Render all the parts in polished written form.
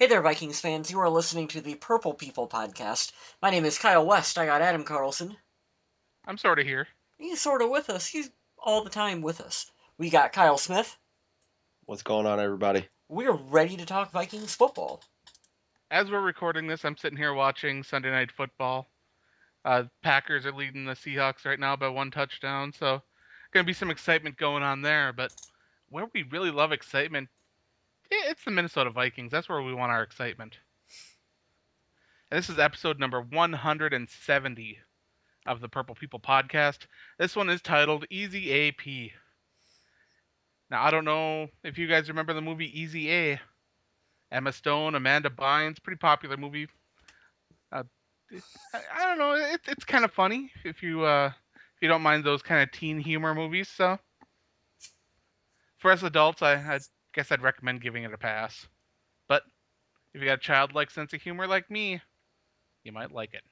Hey there, Vikings fans. You are listening to the Purple People podcast. My name is Kyle West. I got Adam Carlson. I'm sort of here. He's sort of with us. He's all the time with us. We got Kyle Smith. What's going on, everybody? We're ready to talk Vikings football. As we're recording this, I'm sitting here watching Sunday Night Football. Packers are leading the Seahawks right now by 1 touchdown, so going to be some excitement going on there. But where we really love excitement, it's the Minnesota Vikings. That's where we want our excitement. And this is episode number 170 of the Purple People podcast. This one is titled Easy AP. Now, I don't know if you guys remember the movie Easy A. Emma Stone, Amanda Bynes, pretty popular movie. I don't know, it's kind of funny if you don't mind those kind of teen humor movies. So for us adults, I guess I'd recommend giving it a pass. But if you got a childlike sense of humor like me, you might like it.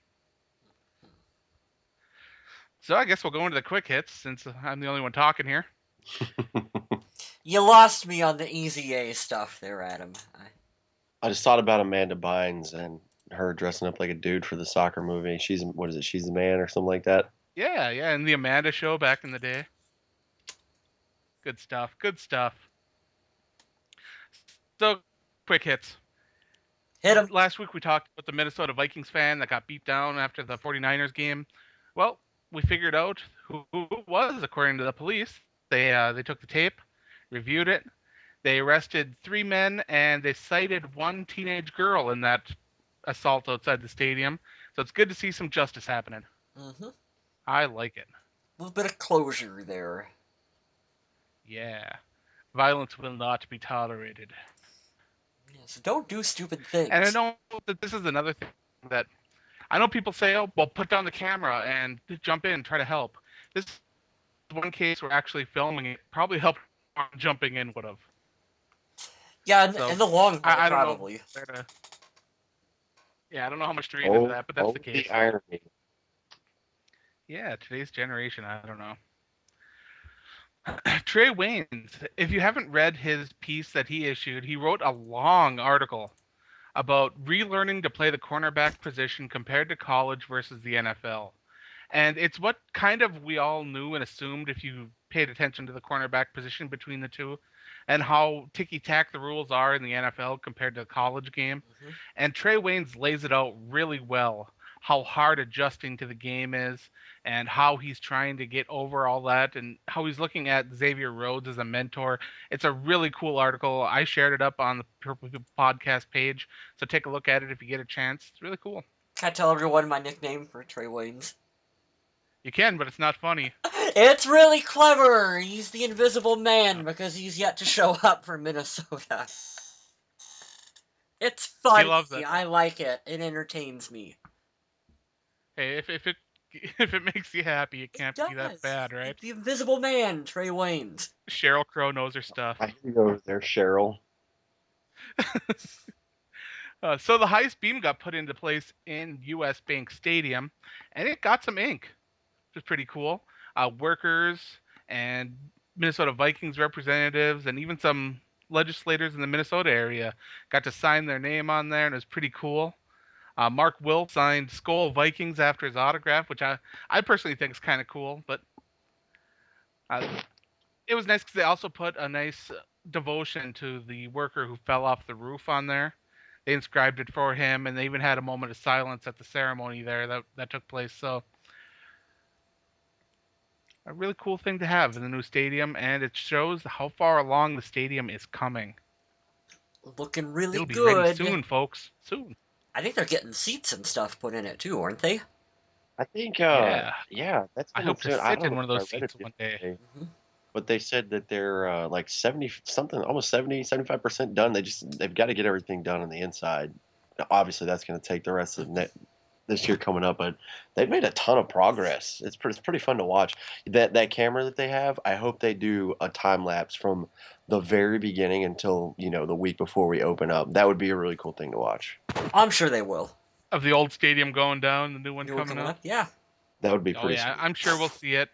So I guess we'll go into the quick hits since I'm the only one talking here. You lost me on the Easy A stuff there, Adam. I just thought about Amanda Bynes and her dressing up like a dude for the soccer movie. She's the man or something like that? Yeah, and the Amanda Show back in the day. Good stuff. So, quick hits. Hit him. Last week we talked about the Minnesota Vikings fan that got beat down after the 49ers game. Well, we figured out who it was according to the police. They took the tape, reviewed it. They arrested 3 men, and they cited 1 teenage girl in that assault outside the stadium. So it's good to see some justice happening. Mm-hmm. I like it. A little bit of closure there. Yeah. Violence will not be tolerated. Yes, don't do stupid things. And I know that this is another thing that I know people say, oh, well, put down the camera and jump in, try to help. This is one case where actually filming it probably helped jumping in would have. Yeah, in the long haul, probably. I don't know how much to read into that, but that's the case. The irony. Yeah, today's generation, I don't know. Trey Waynes, if you haven't read his piece that he issued, he wrote a long article about relearning to play the cornerback position compared to college versus the NFL. And it's what kind of we all knew and assumed if you paid attention to the cornerback position between the two, and how ticky-tack the rules are in the NFL compared to the college game. Mm-hmm. And Trey Waynes lays it out really well, how hard adjusting to the game is, and how he's trying to get over all that, and how he's looking at Xavier Rhodes as a mentor. It's a really cool article. I shared it up on the Purple People podcast page, so take a look at it if you get a chance. It's really cool. Can I tell everyone my nickname for Trey Waynes? You can, but it's not funny. It's really clever! He's the Invisible Man because he's yet to show up for Minnesota. It's funny. He loves it. I like it. It entertains me. Hey, if it makes you happy, it can't be that bad, right? The Invisible Man, Trey Waynes. Sheryl Crow knows her stuff. I hear you over there, Cheryl. So the Heist beam got put into place in U.S. Bank Stadium, and it got some ink, which is pretty cool. Workers and Minnesota Vikings representatives and even some legislators in the Minnesota area got to sign their name on there, and it was pretty cool. Mark Wilk signed Skol Vikings after his autograph, which I personally think is kind of cool, but it was nice because they also put a nice devotion to the worker who fell off the roof on there. They inscribed it for him, and they even had a moment of silence at the ceremony there that took place. So a really cool thing to have in the new stadium, and it shows how far along the stadium is coming. Looking really It'll be good. ready soon, folks. Soon. I think they're getting seats and stuff put in it too, aren't they? I think, yeah, that's. I hope to sit in one of those seats one day. Mm-hmm. But they said that they're like 75% done. They've got to get everything done on the inside. Now, obviously, that's going to take the rest of this year coming up, but they've made a ton of progress. It's pretty fun to watch. That camera that they have, I hope they do a time lapse from the very beginning until the week before we open up. That would be a really cool thing to watch. I'm sure they will. Of the old stadium going down, the new one coming up. Yeah, that would be pretty. Yeah, I'm sure we'll see it,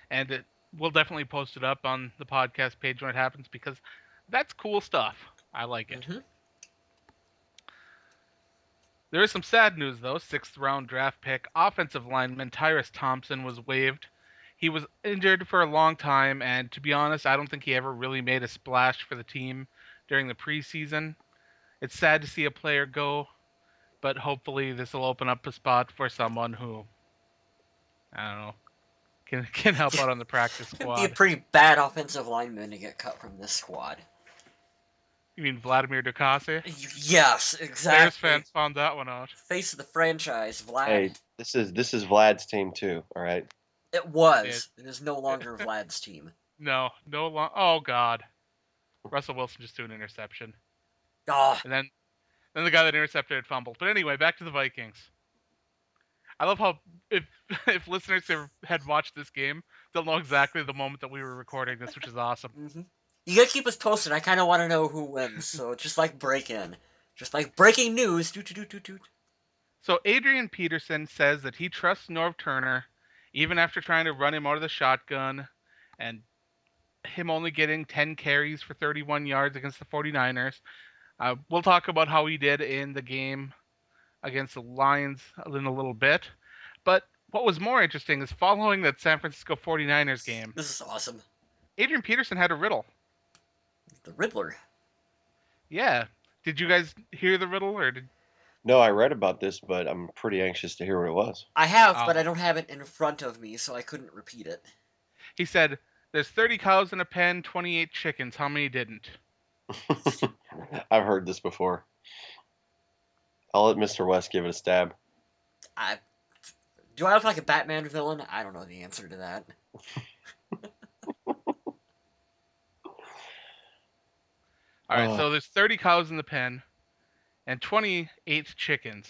and we'll definitely post it up on the podcast page when it happens because that's cool stuff. I like it. Mm-hmm. There is some sad news, though. 6th-round draft pick, offensive lineman Tyrus Thompson was waived. He was injured for a long time, and to be honest, I don't think he ever really made a splash for the team during the preseason. It's sad to see a player go, but hopefully this will open up a spot for someone who, I don't know, can help out on the practice It'd be a squad. pretty bad offensive lineman to get cut from this squad. You mean Vladimir Ducasi? Yes, Bears exactly. fans found that one out. Face of the franchise, Vlad. Hey, this is Vlad's team too. All right. It was. It is no longer Vlad's team. No long. Oh God, Russell Wilson just threw an interception, Ah, and then the guy that intercepted had fumbled. But anyway, back to the Vikings. I love how if if listeners had watched this game, they'll know exactly the moment that we were recording this, which is awesome. mm-hmm. You gotta keep us posted. I kind of want to know who wins. So just like break-in. Just like breaking news. Doot. So Adrian Peterson says that he trusts Norv Turner, even after trying to run him out of the shotgun, and him only getting 10 carries for 31 yards against the 49ers. We'll talk about how he did in the game against the Lions in a little bit. But what was more interesting is following that San Francisco 49ers game, This is awesome. Adrian Peterson had a riddle. The Riddler. Yeah. Did you guys hear the riddle, or did... No, I read about this, but I'm pretty anxious to hear what it was. I have, Oh. but I don't have it in front of me, so I couldn't repeat it. He said, there's 30 cows in a pen, 28 chickens. How many didn't? I've heard this before. I'll let Mr. West give it a stab. Do I look like a Batman villain? I don't know the answer to that. All right, so there's 30 cows in the pen and 28 chickens.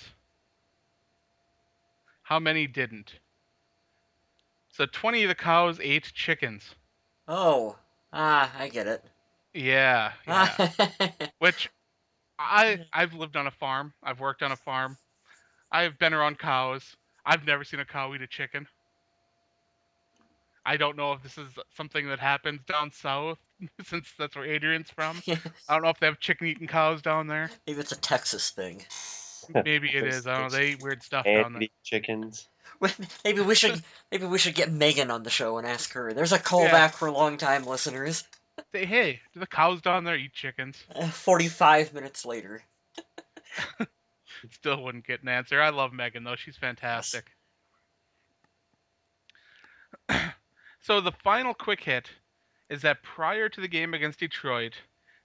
How many didn't? So 20 of the cows ate chickens. Oh. I get it. Yeah. Which I've lived on a farm. I've worked on a farm. I've been around cows. I've never seen a cow eat a chicken. I don't know if this is something that happens down south, since that's where Adrian's from. I don't know if they have chicken-eating cows down there. Maybe it's a Texas thing. Maybe it is. I don't know. They eat weird stuff down there. Andy chickens. Maybe we should get Megan on the show and ask her. There's a callback for long-time listeners. Say, hey, do the cows down there eat chickens? 45 minutes later. Still wouldn't get an answer. I love Megan, though. She's fantastic. So the final quick hit is that prior to the game against Detroit,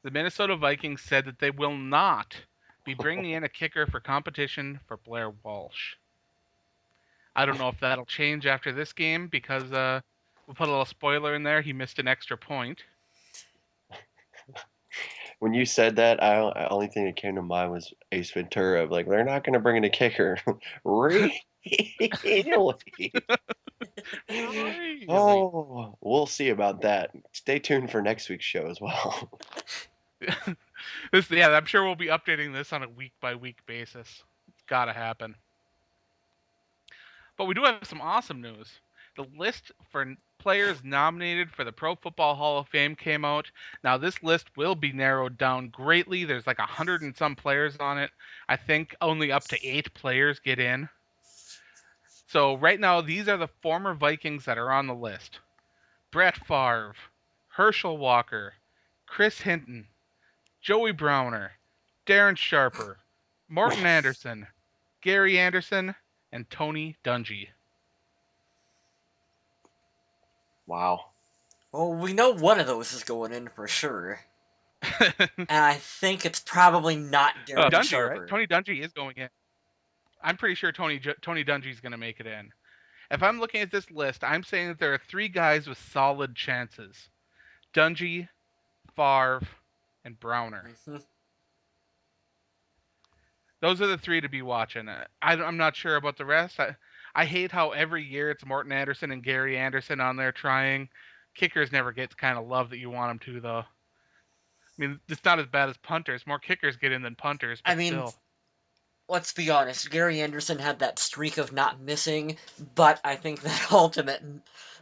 the Minnesota Vikings said that they will not be bringing in a kicker for competition for Blair Walsh. I don't know if that'll change after this game because we'll put a little spoiler in there. He missed an extra point. When you said that, the only thing that came to mind was Ace Ventura. Like, they're not going to bring in a kicker. Really? Oh, we'll see about that. Stay tuned for next week's show as well. I'm sure we'll be updating this on a week-by-week basis. It's got to happen. But we do have some awesome news. The list for players nominated for the Pro Football Hall of Fame came out. Now, this list will be narrowed down greatly. There's like 100 and some players on it. I think only up to 8 players get in. So right now, these are the former Vikings that are on the list. Brett Favre, Herschel Walker, Chris Hinton, Joey Browner, Darren Sharper, Morton Anderson, Gary Anderson, and Tony Dungy. Wow. Well, we know one of those is going in for sure. And I think it's probably not Darren Dungy, Sharper. right? Tony Dungy is going in. I'm pretty sure Tony Dungy is going to make it in. If I'm looking at this list, I'm saying that there are 3 guys with solid chances. Dungy, Favre, and Browner. Mm-hmm. Those are the 3 to be watching. I'm not sure about the rest. I hate how every year it's Morton Anderson and Gary Anderson on there trying. Kickers never get the kind of love that you want them to, though. I mean, it's not as bad as punters. More kickers get in than punters, but still. Let's be honest, Gary Anderson had that streak of not missing, but I think that ultimate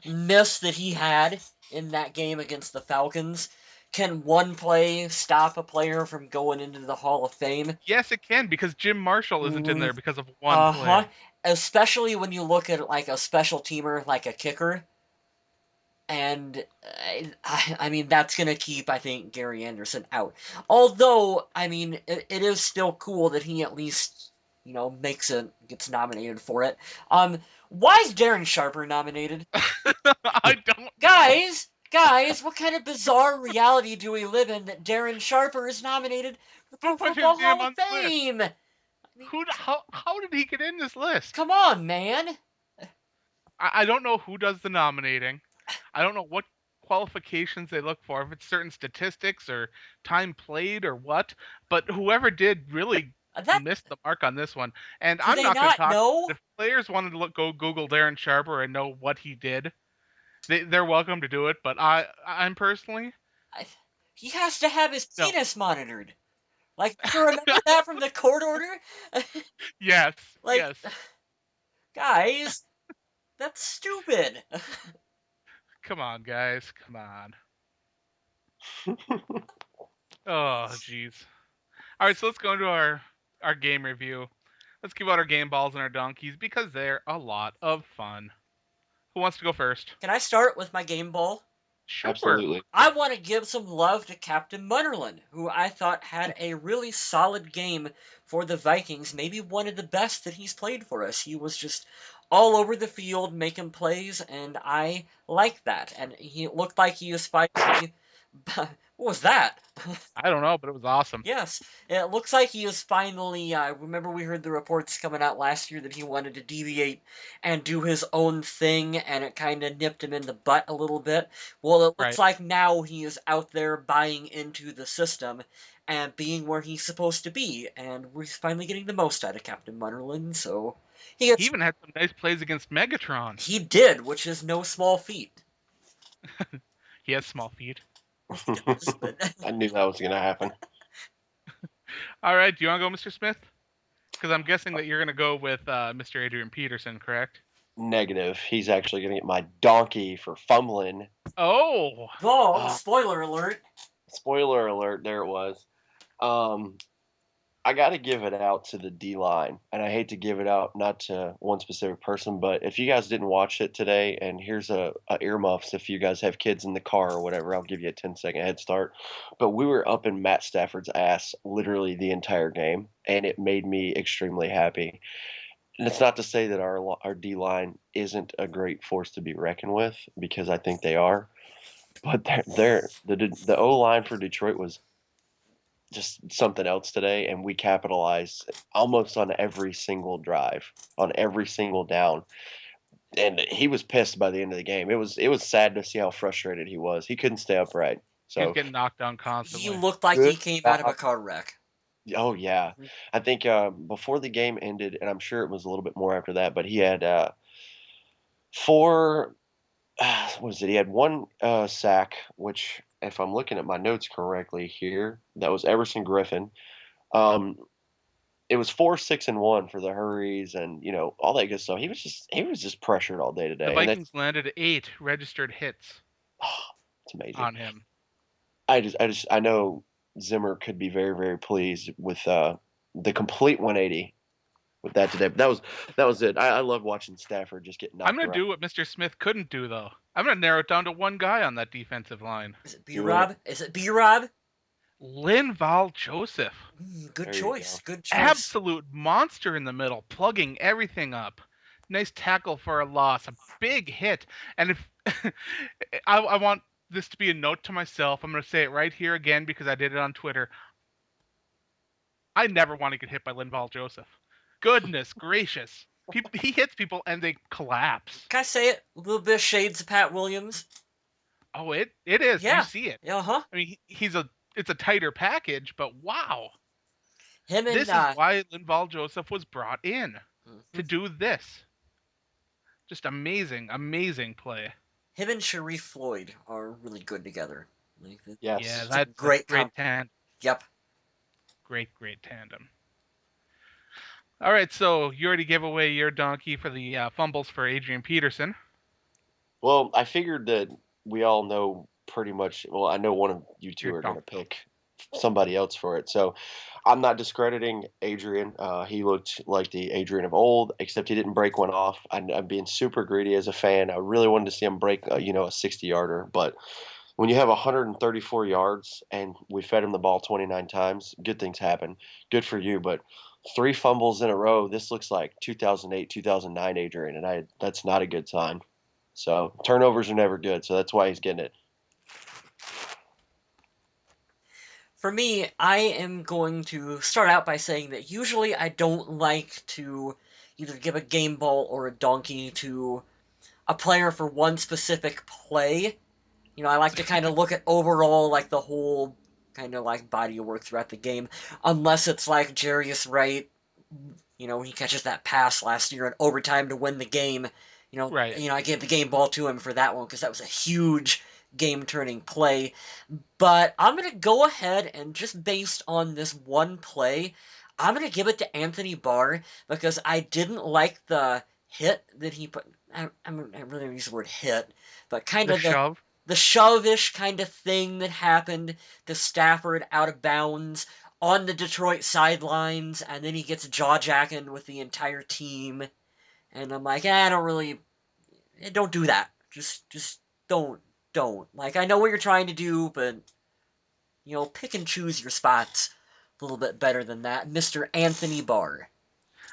miss that he had in that game against the Falcons can one play stop a player from going into the Hall of Fame? Yes, it can, because Jim Marshall isn't in there because of one Uh-huh. play. Especially when you look at like a special teamer like a kicker. And I mean that's gonna keep, I think, Gary Anderson out. Although I mean it is still cool that he at least gets nominated for it. Why is Darren Sharper nominated? I don't know. Guys, what kind of bizarre reality do we live in that Darren Sharper is nominated for the Who Pro put his Football name Hall of on the list? Fame? I mean, How did he get in this list? come on, man. I don't know who does the nominating. I don't know what qualifications they look for, if it's certain statistics or time played or what. But whoever did really That missed the mark on this one. And do I'm they not going to not talk. know? If players wanted to go Google Darren Sharper and know what he did, they're welcome to do it. But I'm personally, I, he has to have his no. penis monitored. Like, you remember that from the court order? Yes, Like, yes. guys, that's stupid. Come on, guys. Come on. Oh, jeez. All right, so let's go into our game review. Let's give out our game balls and our donkeys because they're a lot of fun. Who wants to go first? Can I start with my game ball? Sure. Absolutely. I want to give some love to Captain Munnerlyn, who I thought had a really solid game for the Vikings, maybe one of the best that he's played for us. He was just all over the field making plays, and I like that. And he looked like he was fighting. What was that? I don't know, but it was awesome. Yes, it looks like he is finally. I remember we heard the reports coming out last year that he wanted to deviate and do his own thing, and it kind of nipped him in the butt a little bit. Well, it looks Right. like now he is out there buying into the system and being where he's supposed to be, and we're finally getting the most out of Captain Munnerlyn. So he He gets, even had some nice plays against Megatron. he did, which is no small feat. He has small feet. But I knew that was going to happen. All right, do you want to go, Mr. Smith? Because I'm guessing that you're going to go with Mr. Adrian Peterson, correct? Negative. He's actually going to get my donkey for fumbling. Oh! spoiler alert. Spoiler alert, there it was. I got to give it out to the D-line, and I hate to give it out not to one specific person, but if you guys didn't watch it today, and here's a earmuffs if you guys have kids in the car or whatever, I'll give you a 10-second head start. But we were up in Matt Stafford's ass literally the entire game, and it made me extremely happy. And it's not to say that our D-line isn't a great force to be reckoned with, because I think they are. But the O-line for Detroit was just something else today, and we capitalized almost on every single drive, on every single down. And he was pissed by the end of the game. It was sad to see how frustrated he was. He couldn't stay upright. He was So, getting knocked down He constantly. looked like he came out of a car wreck. oh yeah, I think before the game ended, and I'm sure it was a little bit more after that, but he had four. What was it? He had one sack, which, if I'm looking at my notes correctly here, that was Everson Griffin. Um, it was 4, 6, and 1 for the hurries and all that good stuff. He was just pressured all day today. The And Vikings landed 8 registered hits it's amazing. on him. I know Zimmer could be very, very pleased with the complete 180 with that today. But that was it. I love watching Stafford just get knocked I'm going to around. do what Mr. Smith couldn't do, though. I'm going to narrow it down to one guy on that defensive line. Is it B-Rob? Is it B-Rob? Linval Joseph. Good There you choice. go. Good choice. Absolute monster in the middle, plugging everything up. Nice tackle for a loss, a big hit. And if I want this to be a note to myself, I'm going to say it right here again because I did it on Twitter. I never want to get hit by Linval Joseph. Goodness gracious. He hits people and they collapse. Can I say it? A little bit of shades of Pat Williams. Oh, it is. Yeah. You see it. Uh-huh. I mean, it's a tighter package, but wow. Him and This is why Linval Joseph was brought in to do this. Just amazing, amazing play. him and Sharif Floyd are really good together. Like, Yes. Yeah, a that's great a great tandem. Yep. Great tandem. All right, so you already gave away your donkey for the fumbles for Adrian Peterson. Well, I figured that we all know pretty much. Well, I know one of you two Your are going to donkey. pick somebody else for it. So I'm not discrediting Adrian. He looked like the Adrian of old, except he didn't break one off. I'm being super greedy as a fan. I really wanted to see him break, a 60-yarder. But when you have 134 yards and we fed him the ball 29 times, good things happen. Good for you. But three fumbles in a row. This looks like 2008, 2009 Adrian, and that's not a good sign. So turnovers are never good. So that's why he's getting it. For me, I am going to start out by saying that usually I don't like to either give a game ball or a donkey to a player for one specific play. I like to kind of look at overall, like the whole kind of like body of work throughout the game, unless it's like Jarius Wright. He catches that pass last year in overtime to win the game. Right. I gave the game ball to him for that one because that was a huge game-turning play. But I'm gonna go ahead and just based on this one play, I'm gonna give it to Anthony Barr because I didn't like the hit that he put. I really don't use the word hit, but kind The of shove. the shove-ish kind of thing that happened to Stafford out of bounds on the Detroit sidelines, and then he gets jaw-jacking with the entire team. And I'm like, I don't really, don't do that. Just don't. Like, I know what you're trying to do, but pick and choose your spots a little bit better than that, Mr. Anthony Barr.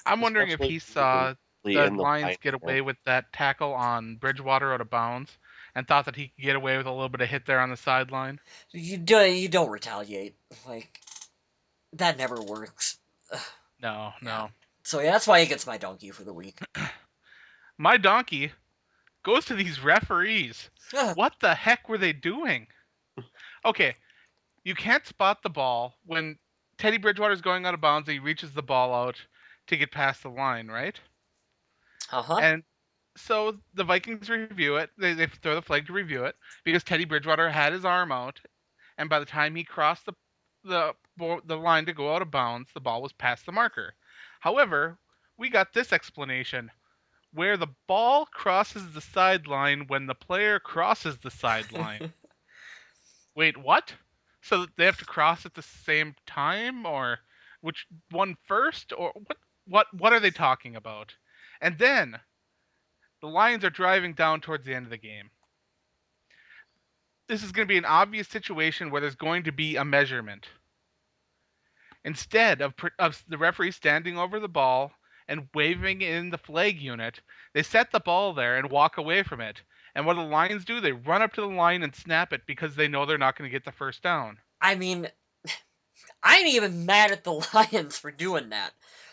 I'm wondering if Especially he saw the in the Lions line. get away with that tackle on Bridgewater out of bounds and thought that he could get away with a little bit of hit there on the sideline. You don't retaliate. Like, that never works. No, Yeah. no. So yeah, that's why he gets my donkey for the week. My donkey goes to these referees. What the heck were they doing? Okay, you can't spot the ball when Teddy Bridgewater's going out of bounds and he reaches the ball out to get past the line, right? Uh-huh. And so the Vikings review it. They throw the flag to review it because Teddy Bridgewater had his arm out, and by the time he crossed the line to go out of bounds, the ball was past the marker. However, we got this explanation where the ball crosses the sideline when the player crosses the sideline. Wait, what? So they have to cross at the same time, or which one first, or what? What are they talking about? And then the Lions are driving down towards the end of the game. This is going to be an obvious situation where there's going to be a measurement. Instead of the referee standing over the ball and waving in the flag unit, they set the ball there and walk away from it. And what do the Lions do? They run up to the line and snap it because they know they're not going to get the first down. I mean, I ain't even mad at the Lions for doing that.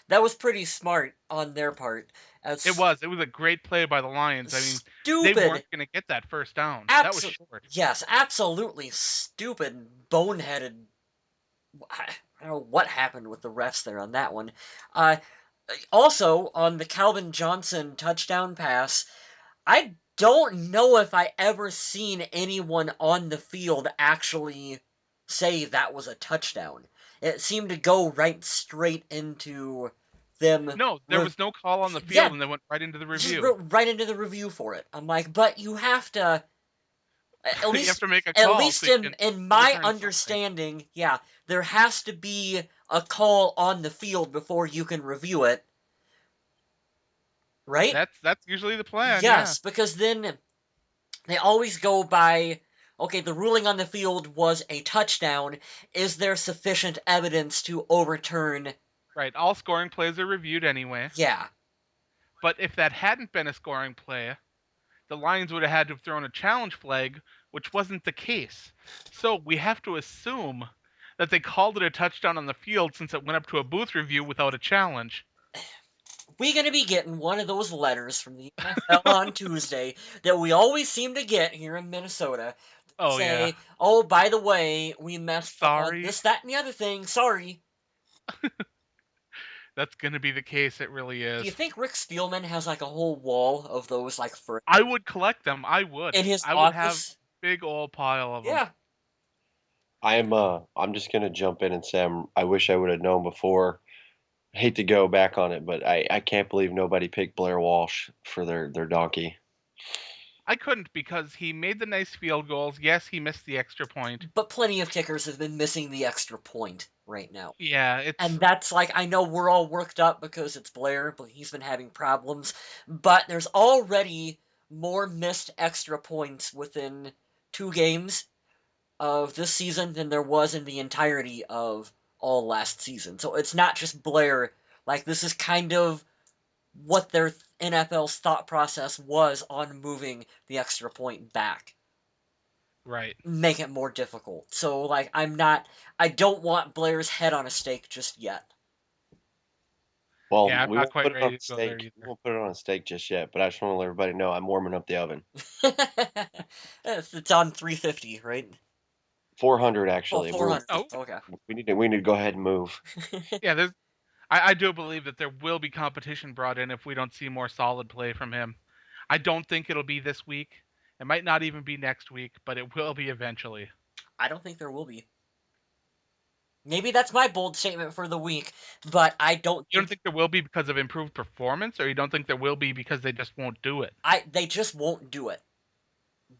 That was pretty smart on their part. It was a great play by the Lions. I mean, they Stupid. weren't going to get that first down. That was short. Yes, absolutely stupid, boneheaded. I don't know what happened with the refs there on that one. Also, on the Calvin Johnson touchdown pass, I don't know if I ever seen anyone on the field actually say that was a touchdown. It seemed to go right straight into them. No, there was no call on the field, Yeah, and they went right into the just review. right into the review for it. I'm like, but you have to. At You least, have to make a at call. least So you in can my overturn something. understanding, yeah, there has to be a call on the field before you can review it, right? That's usually the plan. Yes, because then they always go by, okay, the ruling on the field was a touchdown. Is there sufficient evidence to overturn? Yeah. Right. All scoring plays are reviewed anyway. Yeah. But if that hadn't been a scoring play, the Lions would have had to have thrown a challenge flag, which wasn't the case. So we have to assume that they called it a touchdown on the field since it went up to a booth review without a challenge. We're going to be getting one of those letters from the NFL on Tuesday that we always seem to get here in Minnesota. Oh, Say, yeah. oh, by the way, we messed up on Sorry. this, that, and the other thing. Sorry. That's going to be the case. It really is. Do you think Rick Spielman has like a whole wall of those like for I would collect them. I would. in his I would have office? a big old pile of them. Yeah. I'm just gonna jump in and say I wish I would have known before. I hate to go back on it, but I can't believe nobody picked Blair Walsh for their donkey. I couldn't because he made the nice field goals. Yes, he missed the extra point. But plenty of kickers have been missing the extra point right now. Yeah, it's And that's like, I know we're all worked up because it's Blair, but he's been having problems. But there's already more missed extra points within 2 games of this season than there was in the entirety of all last season. So it's not just Blair. Like, this is kind of what their NFL's thought process was on moving the extra point back. right. Make it more difficult. So, like, I don't want Blair's head on a stake just yet. Well, Yeah, I'm we not won't quite put it on ready a to go there steak. We either. won't put it on a steak just yet. But I just want to let everybody know I'm warming up the oven. It's on 350, right? 400 Oh, actually. 400. Oh, Okay. We need to go ahead and move. yeah. I do believe that there will be competition brought in if we don't see more solid play from him. I don't think it'll be this week. It might not even be next week, but it will be eventually. I don't think there will be. Maybe that's my bold statement for the week, but I don't You don't think think there will be because of improved performance, or you don't think there will be because they just won't do it? they just won't do it.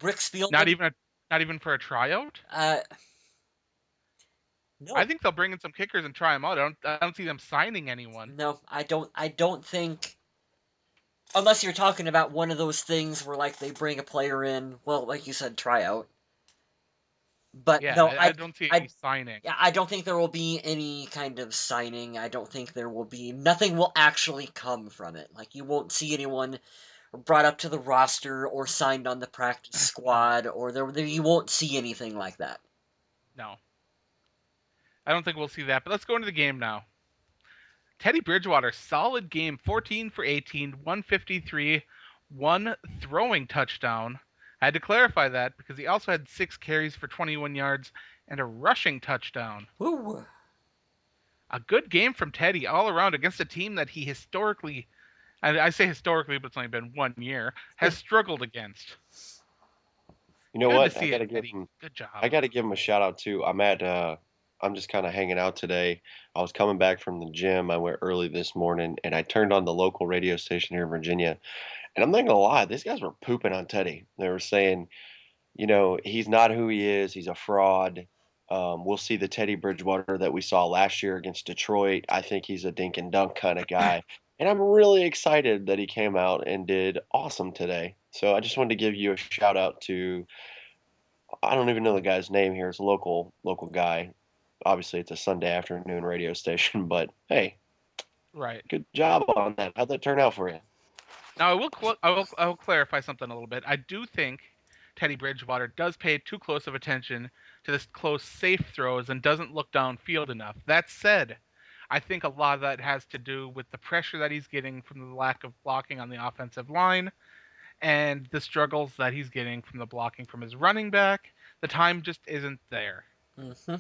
Rick Not Spielman, even not even for a tryout. uh, I no, think they'll bring in some kickers and try them out. I don't see them signing anyone. no, I don't think. Unless you're talking about one of those things where, like, they bring a player in, well, like you said, tryout. But Yeah, no, I don't see any signing. yeah, I don't think there will be any kind of signing. I don't think there will be. Nothing will actually come from it. Like, you won't see anyone brought up to the roster or signed on the practice squad, or you won't see anything like that. No, I don't think we'll see that. But let's go into the game now. Teddy Bridgewater, solid game, 14 for 18, 153, one throwing touchdown. I had to clarify that because he also had 6 carries for 21 yards and a rushing touchdown. Woo! A good game from Teddy all around against a team that he historically, and I say historically, but it's only been 1 year, has struggled against. You know Good to what? see it, Teddy. Good job. I got to give him a shout out too. I'm just kind of hanging out today. I was coming back from the gym. I went early this morning and I turned on the local radio station here in Virginia. And I'm not gonna lie, these guys were pooping on Teddy. They were saying, he's not who he is. He's a fraud. We'll see the Teddy Bridgewater that we saw last year against Detroit. I think he's a dink and dunk kind of guy. And I'm really excited that he came out and did awesome today. So I just wanted to give you a shout out to, I don't even know the guy's name here. It's a local guy. Obviously, it's a Sunday afternoon radio station, but hey, Right. good job on that. How'd that turn out for you? Now I will clarify something a little bit. I do think Teddy Bridgewater does pay too close of attention to this close safe throws and doesn't look downfield enough. That said, I think a lot of that has to do with the pressure that he's getting from the lack of blocking on the offensive line and the struggles that he's getting from the blocking from his running back. The time just isn't there. Hmm.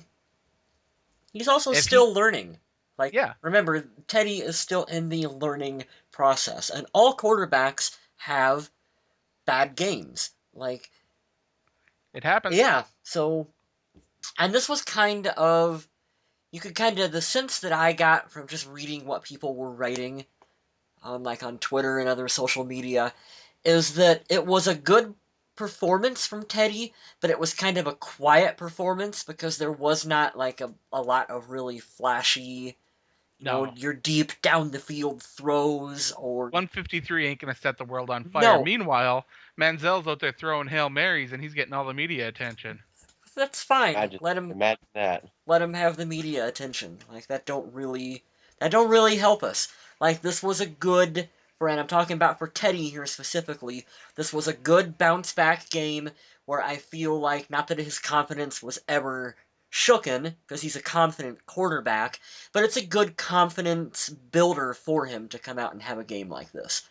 He's also If he still learning. Like, Yeah, remember, Teddy is still in the learning process, and all quarterbacks have bad games. Like, it happens. yeah, so, and this was kind of, the sense that I got from just reading what people were writing on, like, on Twitter and other social media, is that it was a good performance from Teddy, but it was kind of a quiet performance because there was not, like, a lot of really flashy, No. your deep down the field throws, or 153 ain't gonna set the world on fire. no. Meanwhile, Manziel's out there throwing Hail Marys and he's getting all the media attention. That's fine. Imagine, Let him imagine that. have the media attention. Like, that don't really help us. Like, this was a good, and I'm talking about for Teddy here specifically, this was a good bounce back game where I feel like, not that his confidence was ever shooken, because he's a confident quarterback, but it's a good confidence builder for him to come out and have a game like this.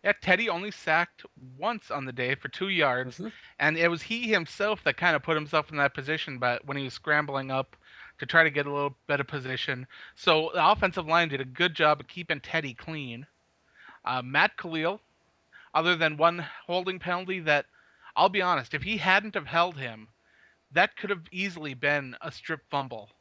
Yeah, Teddy only sacked once on the day for 2 yards, Hmm. and it was he himself that kind of put himself in that position. But when he was scrambling up to try to get a little better position, so the offensive line did a good job of keeping Teddy clean. Matt Khalil, other than one holding penalty, that I'll be honest, if he hadn't have held him, that could have easily been a strip fumble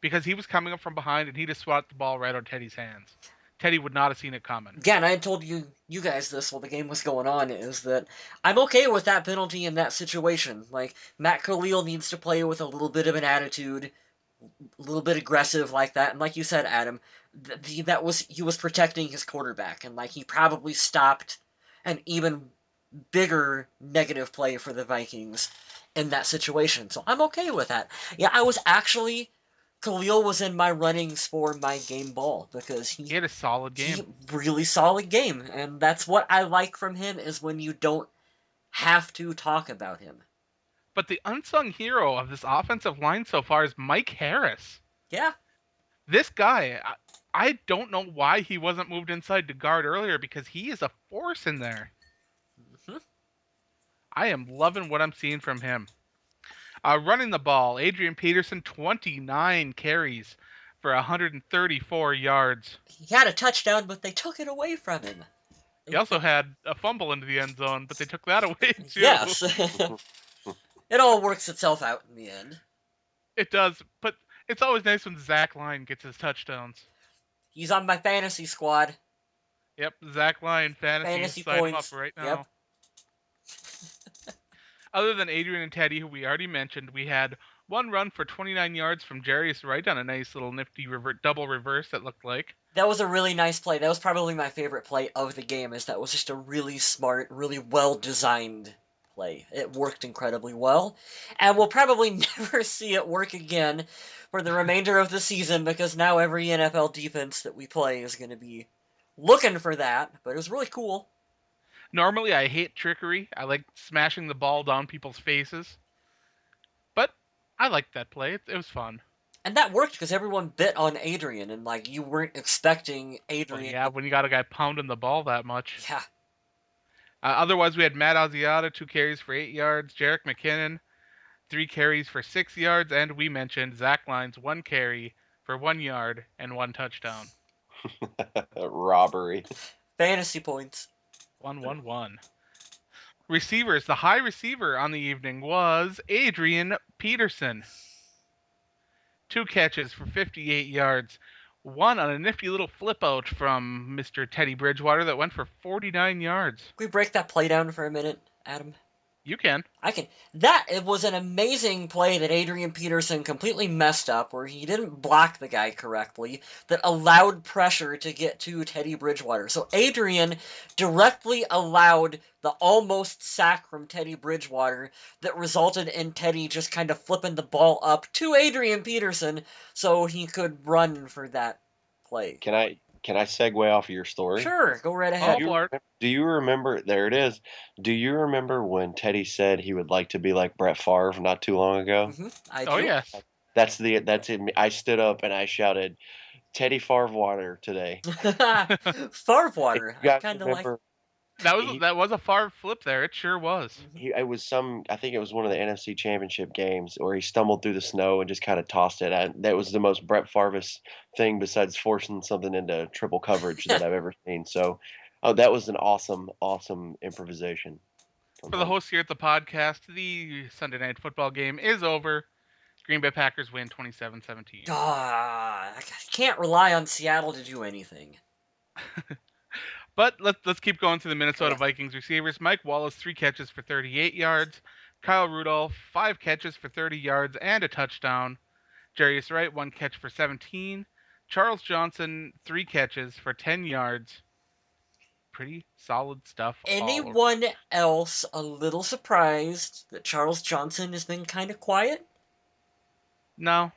because he was coming up from behind and he just swatted the ball right out of Teddy's hands. Teddy would not have seen it coming. Again, I had told you guys this while the game was going on, is that I'm okay with that penalty in that situation. Like, Matt Khalil needs to play with a little bit of an attitude, a little bit aggressive like that. And like you said, Adam, he was protecting his quarterback, and like he probably stopped an even bigger negative play for the Vikings in that situation. So I'm okay with that. Yeah, Khalil was in my runnings for my game ball because He had a solid game. he really solid game, and that's what I like from him is when you don't have to talk about him. But the unsung hero of this offensive line so far is Mike Harris. Yeah, This guy, I don't know why he wasn't moved inside to guard earlier because he is a force in there. Mhm. I am loving what I'm seeing from him. Running the ball, Adrian Peterson, 29 carries for 134 yards. He had a touchdown, but they took it away from him. He also had a fumble into the end zone, but they took that away too. Yes. It all works itself out in the end. It does, but it's always nice when Zach Line gets his touchdowns. He's on my fantasy squad. Yep, Zach Line, fantasy sign him up points. right now. Yep. Other than Adrian and Teddy, who we already mentioned, we had one run for 29 yards from Jarius Wright on a nice little nifty double reverse that looked like. That was a really nice play. That was probably my favorite play of the game, is that was just a really smart, really well-designed play. It worked incredibly well, and we'll probably never see it work again for the remainder of the season because now every NFL defense that we play is going to be looking for that, but it was really cool. Normally, I hate trickery. I like smashing the ball down people's faces. But I liked that play. It was fun. And that worked because everyone bit on Adrian, and like you weren't expecting Well, Adrian. yeah, when you got a guy pounding the ball that much. Yeah. Otherwise, we had Matt Asiata, 2 carries for 8 yards. Jarek McKinnon, 3 carries for 6 yards. And we mentioned Zach Lyons, 1 carry for 1 yard and 1 touchdown. Robbery. Fantasy points. 1-1-1. Receivers. The high receiver on the evening was Adrian Peterson. 2 catches for 58 yards. One on a nifty little flip out from Mr. Teddy Bridgewater that went for 49 yards. Can we break that play down for a minute, Adam? You can. I can. It was an amazing play that Adrian Peterson completely messed up, where he didn't block the guy correctly, that allowed pressure to get to Teddy Bridgewater. So Adrian directly allowed the almost sack from Teddy Bridgewater that resulted in Teddy just kind of flipping the ball up to Adrian Peterson so he could run for that play. Can I segue off of your story? Sure, go right ahead. Do you remember? There it is. Do you remember when Teddy said he would like to be like Brett Favre not too long ago? I do. Oh, yes. That's it. I stood up and I shouted, "Teddy Favre water today." Favre water. You I guys kind of like. remember? That was a far flip there. It sure was. I think it was one of the NFC Championship games where he stumbled through the snow and just kind of tossed it. That was the most Brett Favre thing besides forcing something into triple coverage that I've ever seen. So, that was an awesome improvisation. For the host here at the podcast, the Sunday Night Football game is over. Green Bay Packers win 27-17. I can't rely on Seattle to do anything. But let's keep going to the Minnesota Vikings receivers. Mike Wallace, 3 catches for 38 yards. Kyle Rudolph, 5 catches for 30 yards and a touchdown. Jarius Wright, 1 catch for 17. Charles Johnson, 3 catches for 10 yards. Pretty solid stuff. Anyone else a little surprised that Charles Johnson has been kind of quiet? No.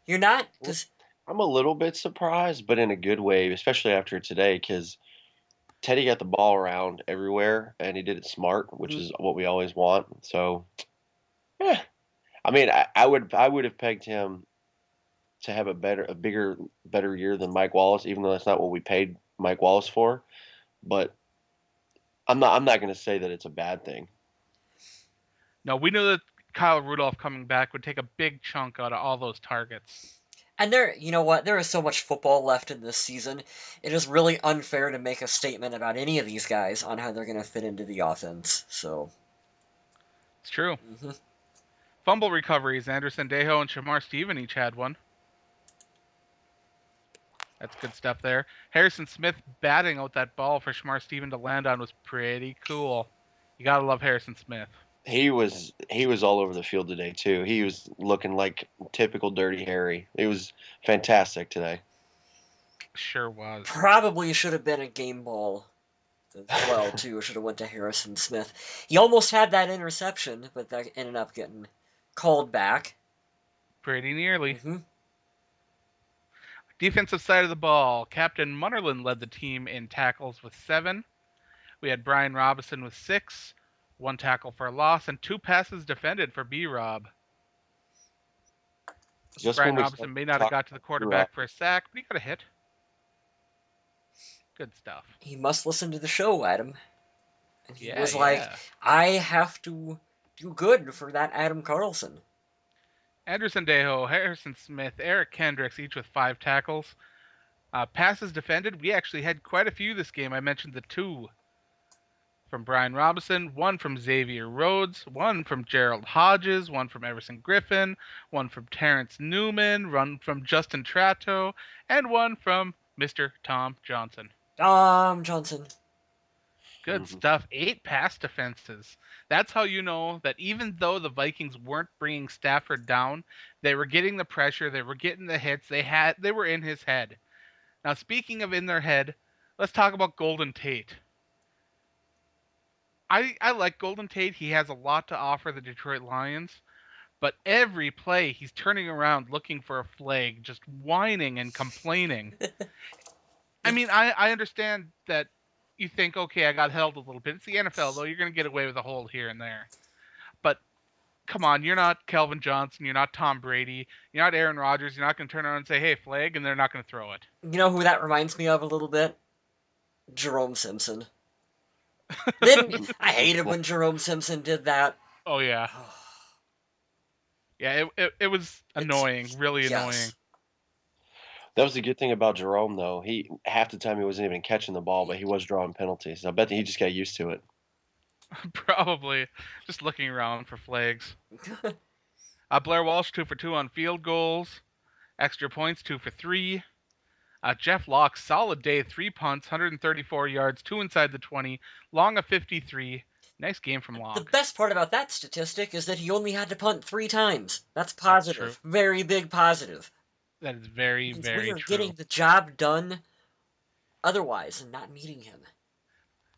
You're not? Because I'm a little bit surprised, but in a good way, especially after today, because Teddy got the ball around everywhere, and he did it smart, which is what we always want. So, yeah. I mean, I would have pegged him to have a better year than Mike Wallace, even though that's not what we paid Mike Wallace for. But I'm not going to say that it's a bad thing. No, we knew that Kyle Rudolph coming back would take a big chunk out of all those targets. And you know what? There is so much football left in this season. It is really unfair to make a statement about any of these guys on how they're going to fit into the offense. So it's true. Fumble recoveries. Anderson Dejo and Shamar Stephen each had one. That's good stuff there. Harrison Smith batting out that ball for Shamar Stephen to land on was pretty cool. You gotta love Harrison Smith. He was all over the field today too. He was looking like typical Dirty Harry. It was fantastic today. Sure was. Probably should have been a game ball as well, too. Should have went to Harrison Smith. He almost had that interception, but that ended up getting called back. Pretty nearly. Mm-hmm. Defensive side of the ball, Captain Munnerlin led the team in tackles with 7. We had Brian Robinson with 6, 1 tackle for a loss, and 2 passes defended for B-Rob. Brian Robinson may not have got to the quarterback for a sack, but he got a hit. Good stuff. He must listen to the show, Adam. And he was like, I have to do good for that Adam Carlson. Anderson Dejo, Harrison Smith, Eric Kendricks, each with 5 tackles. Passes defended, we actually had quite a few this game. I mentioned the 2 from Brian Robinson, 1 from Xavier Rhodes, 1 from Gerald Hodges, 1 from Everson Griffin, 1 from Terrence Newman, 1 from Justin Tratto, and 1 from Mr. Tom Johnson. Johnson. Good stuff. 8 pass defenses. That's how you know that even though the Vikings weren't bringing Stafford down, they were getting the pressure, they were getting the hits, they were in his head. Now, speaking of in their head, let's talk about Golden Tate. I like Golden Tate. He has a lot to offer the Detroit Lions, but every play he's turning around looking for a flag, just whining and complaining. I mean, I understand that you think, okay, I got held a little bit. It's the NFL, though. You're going to get away with a hold here and there. But come on, you're not Calvin Johnson. You're not Tom Brady. You're not Aaron Rodgers. You're not going to turn around and say, hey, flag, and they're not going to throw it. You know who that reminds me of a little bit? Jerome Simpson. I hated when Jerome Simpson did that. Oh, yeah. Yeah, it was annoying, really annoying. That was the good thing about Jerome, though. Half the time he wasn't even catching the ball, but he was drawing penalties. I bet he just got used to it. Probably. Just looking around for flags. Blair Walsh, 2 for 2 on field goals. Extra points, 2 for 3. Jeff Locke, solid day, 3 punts, 134 yards, 2 inside the 20, long of 53. Nice game from Locke. The best part about that statistic is that he only had to punt 3 times. That's positive. That's very big positive. That is very, very true. We are getting the job done otherwise and not needing him.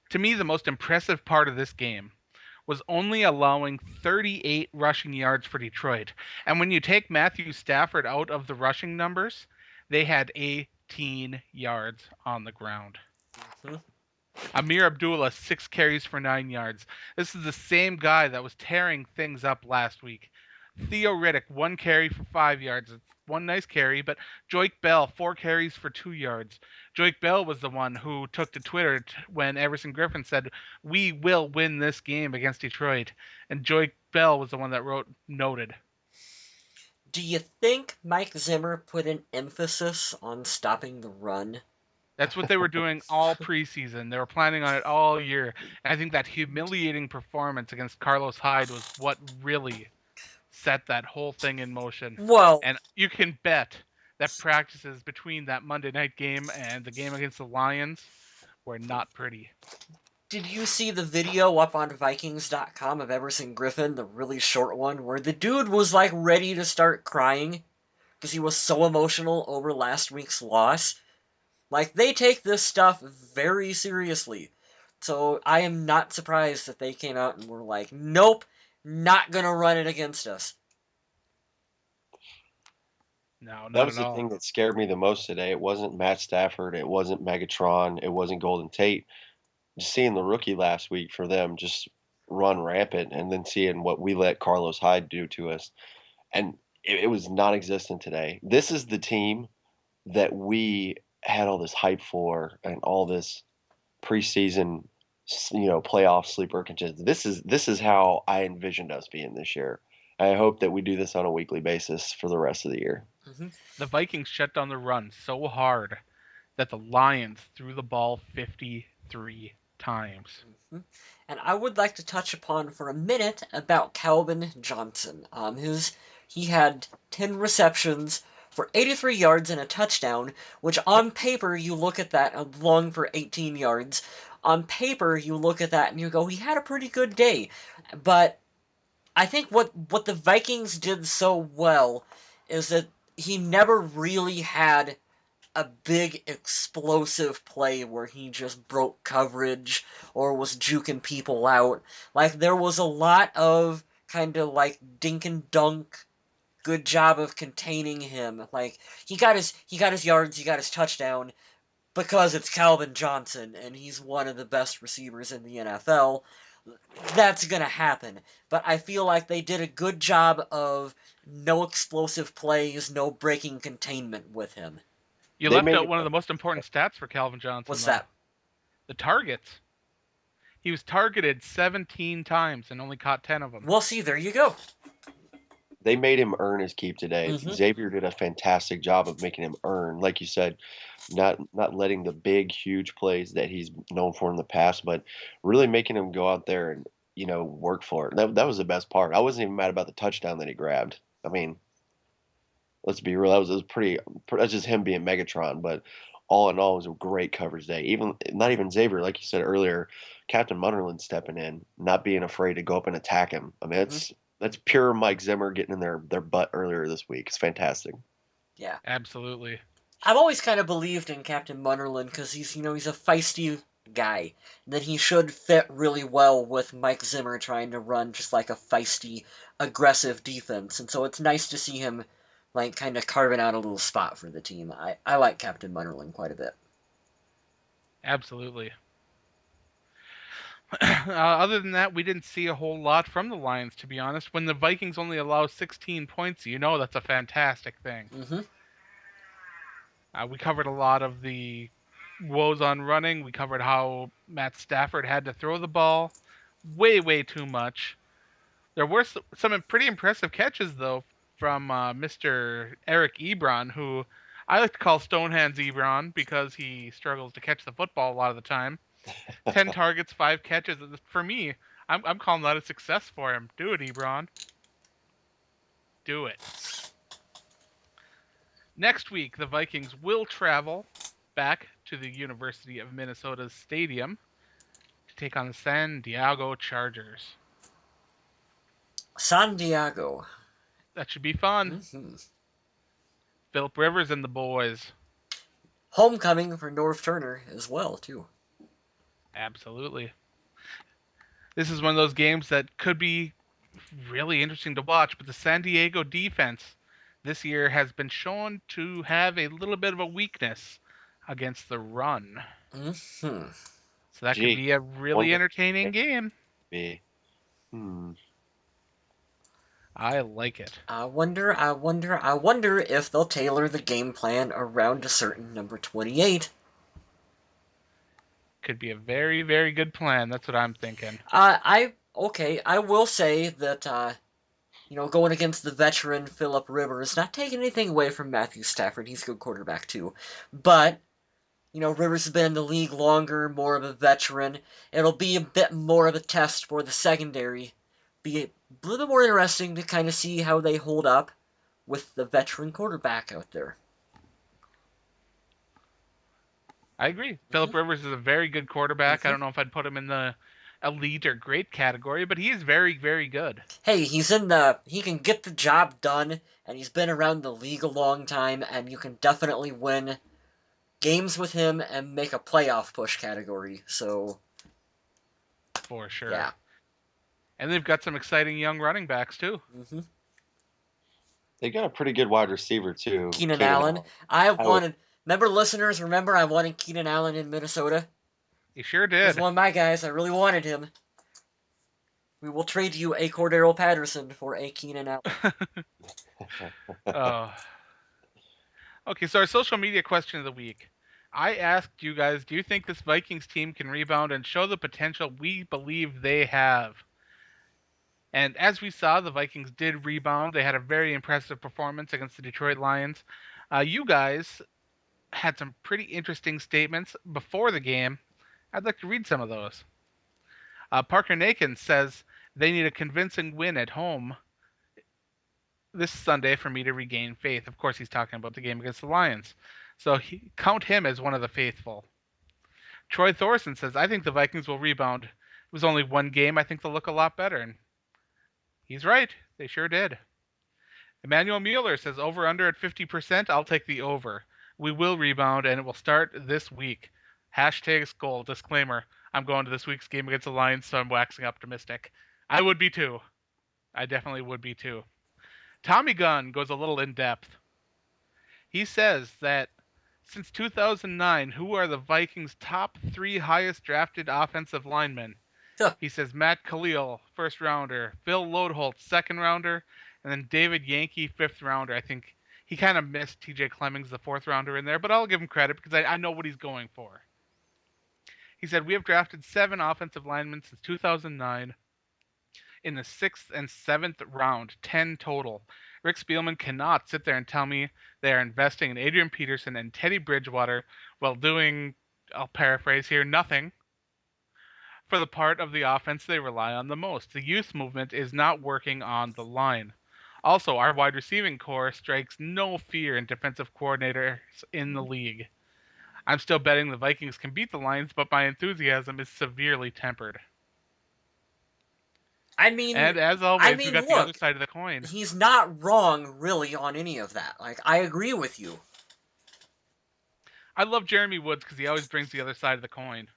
To me, the most impressive part of this game was only allowing 38 rushing yards for Detroit. And when you take Matthew Stafford out of the rushing numbers, they had 18 yards on the ground. Mm-hmm. Amir Abdullah, 6 carries for 9 yards. This is the same guy that was tearing things up last week. Theo Riddick, 1 carry for 5 yards. It's one nice carry, but Joique Bell, 4 carries for 2 yards. Joique Bell was the one who took to Twitter when Everson Griffin said, "We will win this game against Detroit." And Joique Bell was the one that noted. Do you think Mike Zimmer put an emphasis on stopping the run? That's what they were doing all preseason. They were planning on it all year. And I think that humiliating performance against Carlos Hyde was what really set that whole thing in motion. Well, and you can bet that practices between that Monday night game and the game against the Lions were not pretty. Did you see the video up on Vikings.com of Everson Griffin, the really short one, where the dude was like ready to start crying because he was so emotional over last week's loss? Like, they take this stuff very seriously. So I am not surprised that they came out and were like, nope, not going to run it against us. No, that was the thing that scared me the most today. It wasn't Matt Stafford. It wasn't Megatron. It wasn't Golden Tate. Just seeing the rookie last week for them just run rampant and then seeing what we let Carlos Hyde do to us. And it was non-existent today. This is the team that we had all this hype for and all this preseason, playoff sleeper contest. This is how I envisioned us being this year. I hope that we do this on a weekly basis for the rest of the year. Mm-hmm. The Vikings shut down the run so hard that the Lions threw the ball 53 times. Mm-hmm. And I would like to touch upon for a minute about Calvin Johnson. He had 10 receptions for 83 yards and a touchdown, which on paper you look at that, long for 18 yards. On paper you look at that and you go, he had a pretty good day. But I think what the Vikings did so well is that he never really had a big explosive play where he just broke coverage or was juking people out. Like there was a lot of kind of like dink and dunk, good job of containing him. Like he got his yards, he got his touchdown because it's Calvin Johnson and he's one of the best receivers in the NFL. That's gonna happen. But I feel like they did a good job of no explosive plays, no breaking containment with him. You They left made out it. one of the most important stats for Calvin Johnson, What's though. that? The targets. He was targeted 17 times and only caught 10 of them. Well, see, there you go. They made him earn his keep today. Mhm. Xavier did a fantastic job of making him earn, like you said, not letting the big, huge plays that he's known for in the past, but really making him go out there and work for it. That was the best part. I wasn't even mad about the touchdown that he grabbed. I mean, let's be real. That was pretty. That's just him being Megatron, but all in all, it was a great coverage day. Even not even Xavier, like you said earlier, Captain Munnerlyn stepping in, not being afraid to go up and attack him. I mean, that's pure Mike Zimmer getting in their butt earlier this week. It's fantastic. Yeah. Absolutely. I've always kind of believed in Captain Munnerlyn because he's a feisty guy. That he should fit really well with Mike Zimmer trying to run just like a feisty, aggressive defense. And so it's nice to see him like kind of carving out a little spot for the team. I like Captain Munnerlyn quite a bit. Absolutely. Other than that, we didn't see a whole lot from the Lions, to be honest. When the Vikings only allow 16 points, that's a fantastic thing. Mm-hmm. We covered a lot of the woes on running. We covered how Matt Stafford had to throw the ball way, way too much. There were some pretty impressive catches, though, from Mr. Eric Ebron, who I like to call Stonehands Ebron because he struggles to catch the football a lot of the time. 10 targets, 5 catches. For me, I'm calling that a success for him. Do it, Ebron. Do it. Next week, the Vikings will travel back to the University of Minnesota's stadium to take on the San Diego Chargers. San Diego. That should be fun. Mm-hmm. Philip Rivers and the boys. Homecoming for Norv Turner as well, too. Absolutely. This is one of those games that could be really interesting to watch, but the San Diego defense this year has been shown to have a little bit of a weakness against the run. Mm-hmm. So that could be a really entertaining game. I like it. I wonder if they'll tailor the game plan around a certain number 28. Could be a very, very good plan. That's what I'm thinking. I will say that going against the veteran Philip Rivers, not taking anything away from Matthew Stafford, he's a good quarterback too, but Rivers has been in the league longer, more of a veteran. It'll be a bit more of a test for the secondary. Be a little bit more interesting to kind of see how they hold up with the veteran quarterback out there. I agree. Philip Rivers is a very good quarterback. I don't know if I'd put him in the elite or great category, but he is very, very good. Hey, he can get the job done, and he's been around the league a long time, and you can definitely win games with him and make a playoff push category. So, for sure. Yeah. And they've got some exciting young running backs too. Mm-hmm. They got a pretty good wide receiver too. Keenan Allen. Remember, listeners, I wanted Keenan Allen in Minnesota. You sure He did. was one of my guys. I really wanted him. We will trade you a Cordero Patterson for a Keenan Allen. Okay, so our social media question of the week. I asked you guys, do you think this Vikings team can rebound and show the potential we believe they have? And as we saw, the Vikings did rebound. They had a very impressive performance against the Detroit Lions. You guys had some pretty interesting statements before the game. I'd like to read some of those. Parker Nakin says they need a convincing win at home this Sunday for me to regain faith. Of course, he's talking about the game against the Lions. So count him as one of the faithful. Troy Thorson says, I think the Vikings will rebound. It was only one game. I think they'll look a lot better. And he's right. They sure did. Emmanuel Mueller says, over under at 50%. I'll take the over. We will rebound, and it will start this week. Hashtag Skull. Disclaimer. I'm going to this week's game against the Lions, so I'm waxing optimistic. I would be too. I definitely would be too. Tommy Gunn goes a little in depth. He says that since 2009, who are the Vikings' top 3 highest drafted offensive linemen? Huh. He says Matt Khalil, first rounder, Phil Lodeholt, second rounder, and then David Yankee, fifth rounder. I think he kind of missed TJ Clemmings, the fourth rounder, in there, but I'll give him credit because I know what he's going for. He said, we have drafted 7 offensive linemen since 2009 in the 6th and 7th round, 10 total. Rick Spielman cannot sit there and tell me they are investing in Adrian Peterson and Teddy Bridgewater while doing, I'll paraphrase here, nothing for the part of the offense they rely on the most. The youth movement is not working on the line. Also, our wide receiving core strikes no fear in defensive coordinators in the league. I'm still betting the Vikings can beat the Lions, but my enthusiasm is severely tempered. I mean, And as always, we got the other side of the coin. He's not wrong, really, on any of that. Like, I agree with you. I love Jeremy Woods because he always brings the other side of the coin.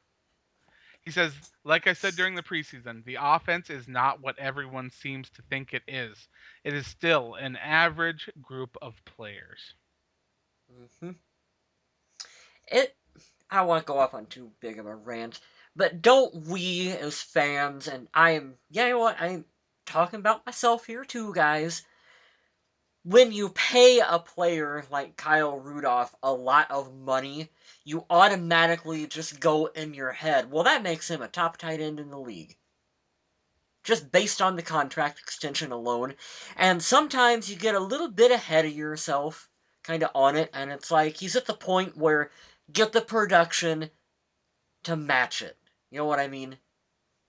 He says, like I said during the preseason, the offense is not what everyone seems to think it is. It is still an average group of players. Mm-hmm. I won't go off on too big of a rant, but don't we as fans, and you know what, I'm talking about myself here too, guys. When you pay a player like Kyle Rudolph a lot of money, you automatically just go in your head, well, that makes him a top tight end in the league. Just based on the contract extension alone. And sometimes you get a little bit ahead of yourself, kind of on it, and it's like he's at the point where get the production to match it. You know what I mean?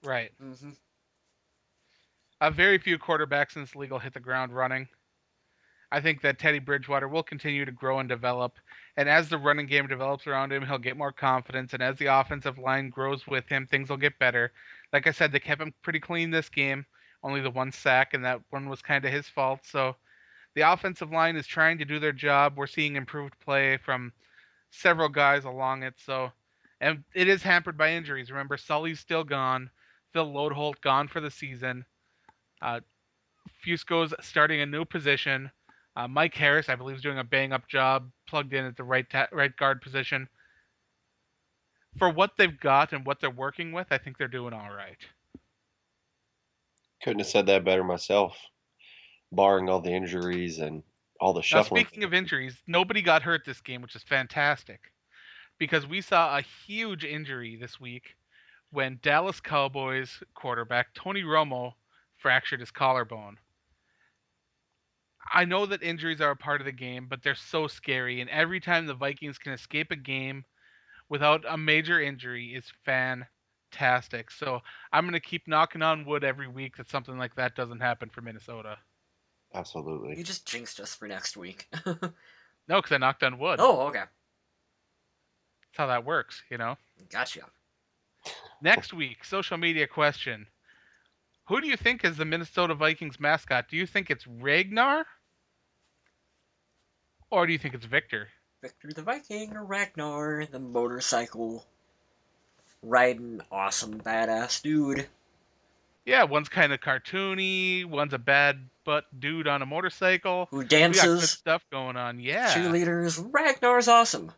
Right. Mm-hmm. Very few quarterbacks in this league will hit the ground running. I think that Teddy Bridgewater will continue to grow and develop. And as the running game develops around him, he'll get more confidence. And as the offensive line grows with him, things will get better. Like I said, they kept him pretty clean this game. Only the 1 sack, and that one was kind of his fault. So the offensive line is trying to do their job. We're seeing improved play from several guys along it. So, and it is hampered by injuries. Remember, Sully's still gone. Phil Lodeholt gone for the season. Fusco's starting a new position. Mike Harris, I believe, is doing a bang-up job, plugged in at the right guard position. For what they've got and what they're working with, I think they're doing all right. Couldn't have said that better myself, barring all the injuries and all the Now, shuffling. speaking of injuries, nobody got hurt this game, which is fantastic, because we saw a huge injury this week when Dallas Cowboys quarterback Tony Romo fractured his collarbone. I know that injuries are a part of the game, but they're so scary, and every time the Vikings can escape a game without a major injury is fantastic. So I'm going to keep knocking on wood every week that something like that doesn't happen for Minnesota. Absolutely. You just jinxed us for next week. No, because I knocked on wood. Oh, okay. That's how that works, you know? Gotcha. Next week, social media question. Who do you think is the Minnesota Vikings mascot? Do you think it's Ragnar? Or do you think it's Victor? Victor the Viking or Ragnar, the motorcycle riding awesome badass dude. Yeah, one's kind of cartoony, one's a bad butt dude on a motorcycle. Who We got good dances, stuff going on. Yeah. cheerleaders. Ragnar's awesome.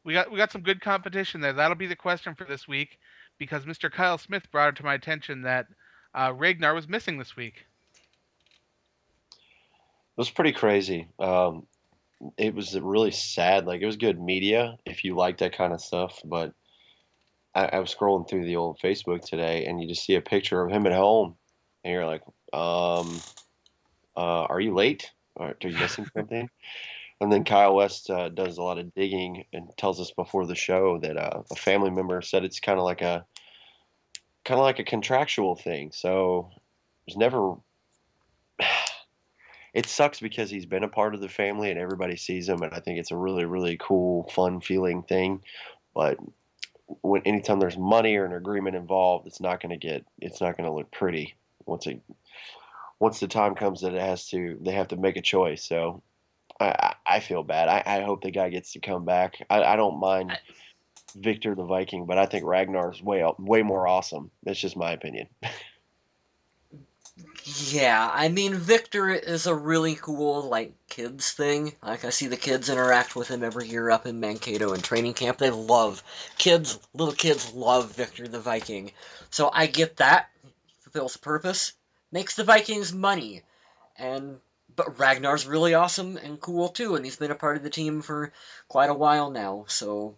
We got some good competition there. That'll be the question for this week because Mr. Kyle Smith brought it to my attention that Ragnar was missing this week. It was pretty crazy. It was really sad. Like, it was good media if you like that kind of stuff. But I was scrolling through the old Facebook today, and you just see a picture of him at home, and you're like, are you late? Or are you missing something? And then Kyle West does a lot of digging and tells us before the show that a family member said it's kind of like a contractual thing. So there's never it sucks because he's been a part of the family and everybody sees him, and I think it's a really, really cool, fun feeling thing. But anytime there's money or an agreement involved, it's not going to look pretty once the time comes that they have to make a choice. So I feel bad. I hope the guy gets to come back. I don't mind Victor the Viking, but I think Ragnar's way more awesome. That's just my opinion. Yeah, I mean, Victor is a really cool, like, kids thing. Like, I see the kids interact with him every year up in Mankato in training camp. Little kids love Victor the Viking. So I get that. Fulfills a purpose. Makes the Vikings money. But Ragnar's really awesome and cool too, and he's been a part of the team for quite a while now, so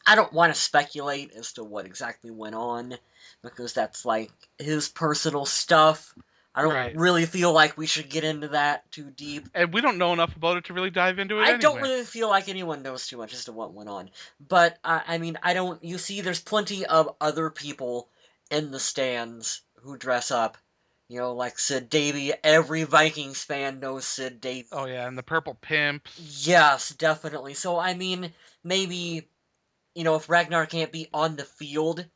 I don't want to speculate as to what exactly went on, because that's like his personal stuff. I don't Right. really feel like we should get into that too deep. And we don't know enough about it to really dive into it I don't anyway. really feel like anyone knows too much as to what went on. But, I mean, I don't. You see, there's plenty of other people in the stands who dress up. You know, like Sid Davey. Every Vikings fan knows Sid Davey. Oh yeah, and the purple pimps. Yes, definitely. So, I mean, maybe, if Ragnar can't be on the field,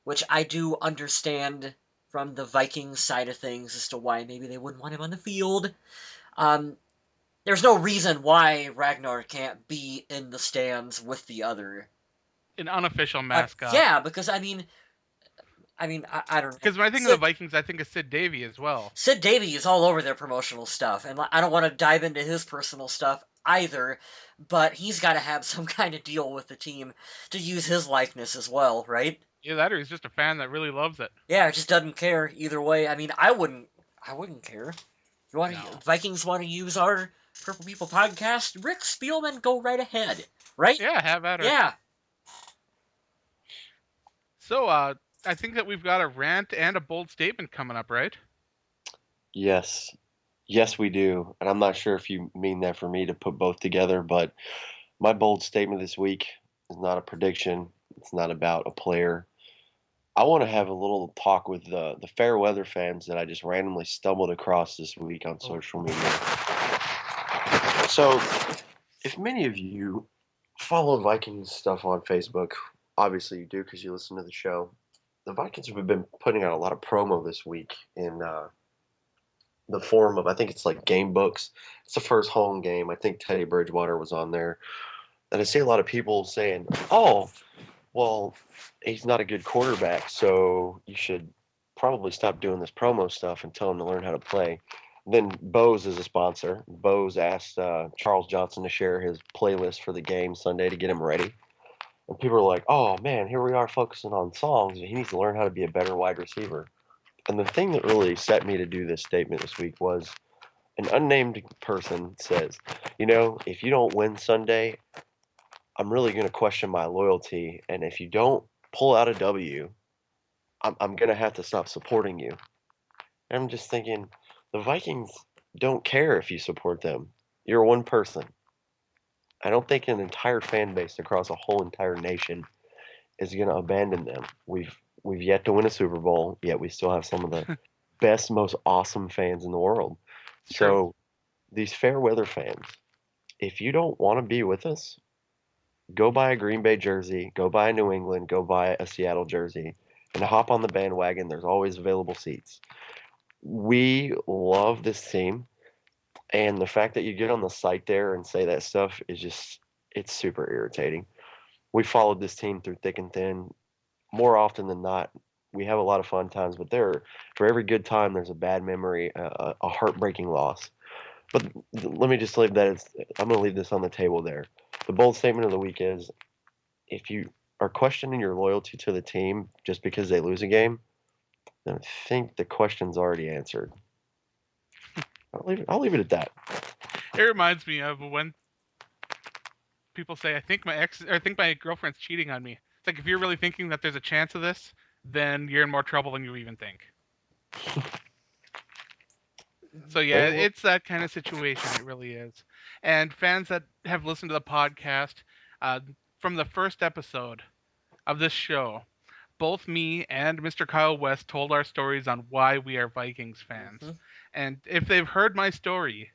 which I do understand from the Vikings side of things as to why maybe they wouldn't want him on the field. Um, there's no reason why Ragnar can't be in the stands with the other. An unofficial mascot. Yeah, because I mean, I don't know. Because when I think of the Vikings, I think of Sid Davey as well. Sid Davey is all over their promotional stuff, and I don't want to dive into his personal stuff either, but he's got to have some kind of deal with the team to use his likeness as well, right? Yeah, that or he's just a fan that really loves it. Yeah, just doesn't care either way. I mean, I wouldn't care. You want No. Vikings want to use our Purple People podcast? Rick Spielman, go right ahead, right? Yeah, have at her. Yeah. So, I think that we've got a rant and a bold statement coming up, right? Yes. Yes, we do. And I'm not sure if you mean that for me to put both together, but my bold statement this week is not a prediction. It's not about a player. I want to have a little talk with the fair weather fans that I just randomly stumbled across this week on social media. So, if many of you follow Vikings stuff on Facebook, obviously you do because you listen to the show. The Vikings have been putting out a lot of promo this week in the form of, I think it's like game books. It's the first home game. I think Teddy Bridgewater was on there. And I see a lot of people saying, oh, well, he's not a good quarterback, so you should probably stop doing this promo stuff and tell him to learn how to play. Then Bose is a sponsor. Bose asked Charles Johnson to share his playlist for the game Sunday to get him ready. And people are like, oh, man, here we are focusing on songs. He needs to learn how to be a better wide receiver. And the thing that really set me to do this statement this week was an unnamed person says, if you don't win Sunday, I'm really going to question my loyalty. And if you don't pull out a W, I'm going to have to stop supporting you. And I'm just thinking, the Vikings don't care if you support them. You're one person. I don't think an entire fan base across a whole entire nation is going to abandon them. We've yet to win a Super Bowl, yet we still have some of the best, most awesome fans in the world. So these fair weather fans, if you don't want to be with us, go buy a Green Bay jersey, go buy a New England, go buy a Seattle jersey, and hop on the bandwagon. There's always available seats. We love this team, and the fact that you get on the site there and say that stuff is it's super irritating. We followed this team through thick and thin. More often than not, we have a lot of fun times, but for every good time, there's a bad memory, a heartbreaking loss. But let me just leave that. I'm going to leave this on the table there. The bold statement of the week is, if you are questioning your loyalty to the team just because they lose a game, then I think the question's already answered. I'll leave it at that. It reminds me of when people say, I think my girlfriend's cheating on me. It's like, if you're really thinking that there's a chance of this, then you're in more trouble than you even think. So yeah, it's that kind of situation. It really is. And fans that have listened to the podcast, from the first episode of this show, both me and Mr. Kyle West told our stories on why we are Vikings fans. Mm-hmm. And if they've heard my story,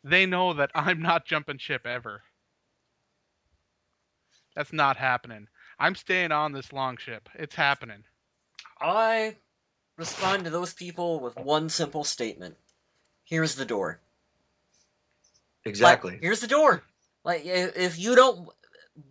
they know that I'm not jumping ship ever. That's not happening. I'm staying on this long ship. It's happening. I respond to those people with one simple statement. Here's the door. Like, Exactly. here's the door. Like, if you don't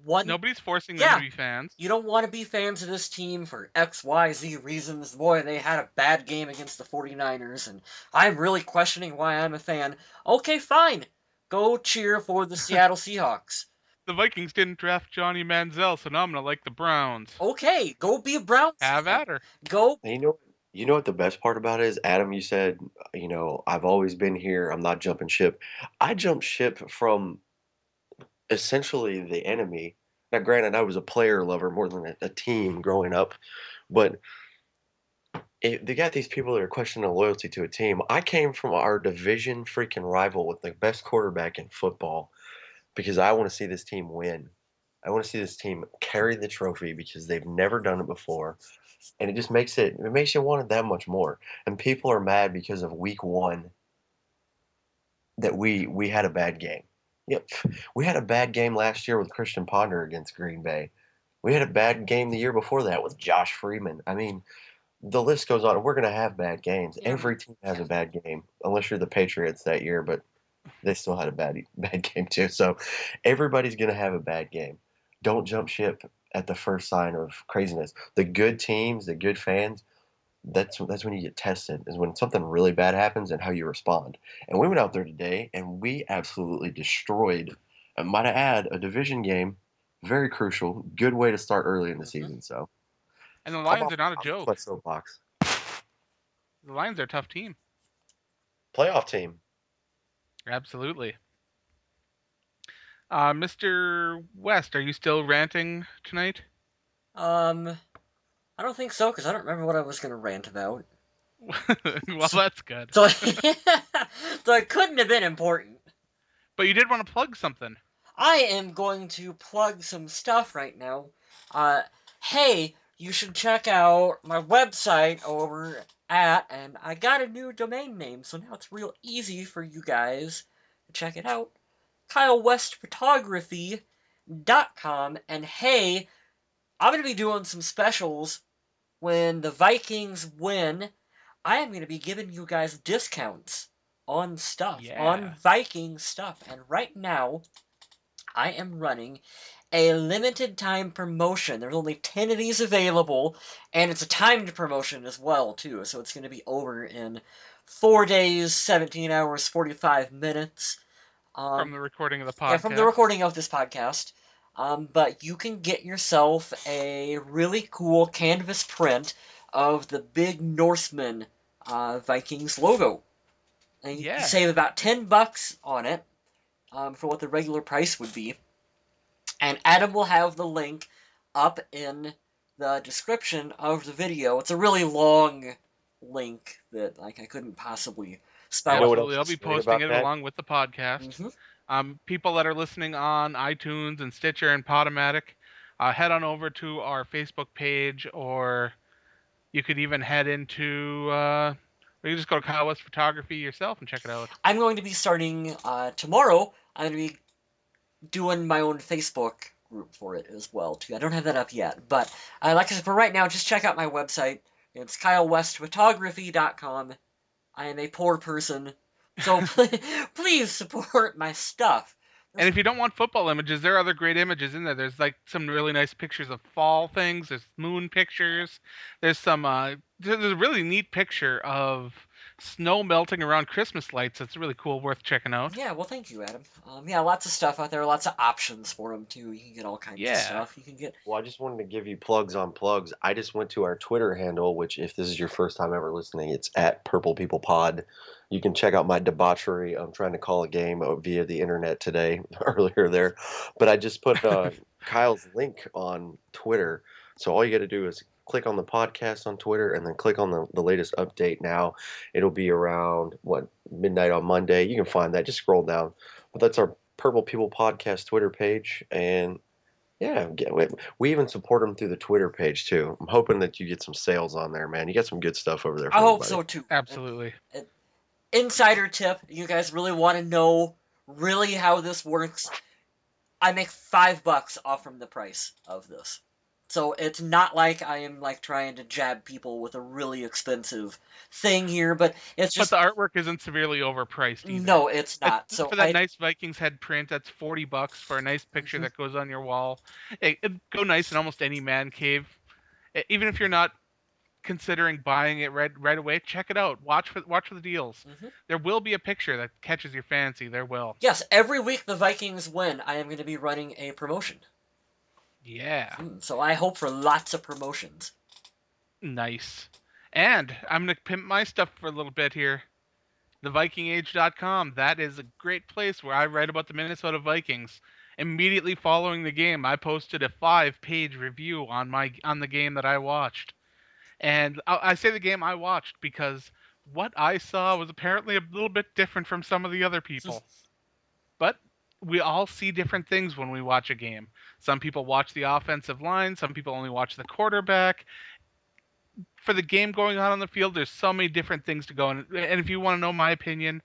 want, Nobody's forcing them to yeah, be fans. you don't want to be fans of this team for X, Y, Z reasons. Boy, they had a bad game against the 49ers, and I'm really questioning why I'm a fan. Okay, fine. Go cheer for the Seattle Seahawks. The Vikings didn't draft Johnny Manziel, so now I'm gonna like the Browns. Okay, go be a Browns Have fan. at her. Go. And you know what the best part about it is, Adam, you said, I've always been here. I'm not jumping ship. I jumped ship from essentially the enemy. Now, granted, I was a player lover more than a team growing up, but they got these people that are questioning loyalty to a team. I came from our division freaking rival with the best quarterback in football because I want to see this team win. I want to see this team carry the trophy because they've never done it before, and it just makes you want it that much more. And people are mad because of week one that we had a bad game. Yep, we had a bad game last year with Christian Ponder against Green Bay. We had a bad game the year before that with Josh Freeman. I mean, the list goes on. We're going to have bad games. Yeah. Every team has a bad game, unless you're the Patriots that year, but they still had a bad game too. So everybody's going to have a bad game. Don't jump ship at the first sign of craziness. The good teams, the good fans, that's when you get tested, is when something really bad happens and how you respond. And we went out there today and we absolutely destroyed, I might add, a division game. Very crucial. Good way to start early in the Mhm. season. So And the I'm Lions off, are not a I'm off my joke. soapbox. The Lions are a tough team. Playoff team. Absolutely. Mr. West, are you still ranting tonight? I don't think so because I don't remember what I was gonna rant about. Well, that's good. So, so it couldn't have been important. But you did want to plug something. I am going to plug some stuff right now. Uh, hey, you should check out my website over at, and I got a new domain name, so now it's real easy for you guys to check it out. KyleWestPhotography.com, and hey, I'm going to be doing some specials when the Vikings win. I am going to be giving you guys discounts on stuff, on Yeah. Viking stuff, and right now, I am running a limited time promotion. There's only 10 of these available, and it's a timed promotion as well, too. So it's going to be over in 4 days, 17 hours, 45 minutes. From the recording of the podcast. Yeah, from the recording of this podcast. But you can get yourself a really cool canvas print of the big Norseman Vikings logo. And you Yeah. save about $10 on it for what the regular price would be. And Adam will have the link up in the description of the video. It's a really long link that I couldn't possibly spell You know what out. else Absolutely. I'll is be great posting about it that? along with the podcast. Mm-hmm. People that are listening on iTunes and Stitcher and Podomatic, head on over to our Facebook page, or you could even head into, or you just go to Kyle West Photography yourself and check it out. I'm going to be starting tomorrow. I'm going to be doing my own Facebook group for it as well too. I don't have that up yet, but like I said, for right now, just check out my website. It's KyleWestPhotography.com. I am a poor person, so please support my stuff. And if you don't want football images, there are other great images in there. There's like some really nice pictures of fall things. There's moon pictures. There's some. There's a really neat picture of snow melting around Christmas lights. That's really cool, worth checking out. Yeah, well, thank you, Adam. Yeah, lots of stuff out there, lots of options for them too. You can get all kinds of Yeah. stuff. You can get. Well, I just wanted to give you plugs on plugs. I just went to our Twitter handle, which, if this is your first time ever listening, it's at Purple People Pod. You can check out my debauchery. I'm trying to call a game via the internet today, earlier there. But I just put Kyle's link on Twitter. So all you got to do is click on the podcast on Twitter and then click on the latest update now. It'll be around, midnight on Monday. You can find that. Just scroll down. But that's our Purple People Podcast Twitter page. And yeah, we even support them through the Twitter page too. I'm hoping that you get some sales on there, man. You got some good stuff over there for I hope everybody. so too. Absolutely. insider tip, you guys really want to know really how this works, I make $5 off from the price of this. So it's not like I am like trying to jab people with a really expensive thing here, but it's But just the artwork isn't severely overpriced either. no, it's not. So For that nice Vikings head print, that's $40 for a nice picture Mhm. that goes on your wall. It'd go nice in almost any man cave. Even if you're not considering buying it right away, check it out. Watch for the deals. Mhm. There will be a picture that catches your fancy. There will. Yes, every week the Vikings win, I am going to be running a promotion. Yeah. So I hope for lots of promotions. Nice. And I'm gonna pimp my stuff for a little bit here. TheVikingAge.com. That is a great place where I write about the Minnesota Vikings. Immediately following the game, I posted a 5-page review on the game that I watched. And I say the game I watched because what I saw was apparently a little bit different from some of the other people. But we all see different things when we watch a game. Some people watch the offensive line, some people only watch the quarterback. For the game going on the field, there's so many different things to go. And if you want to know my opinion,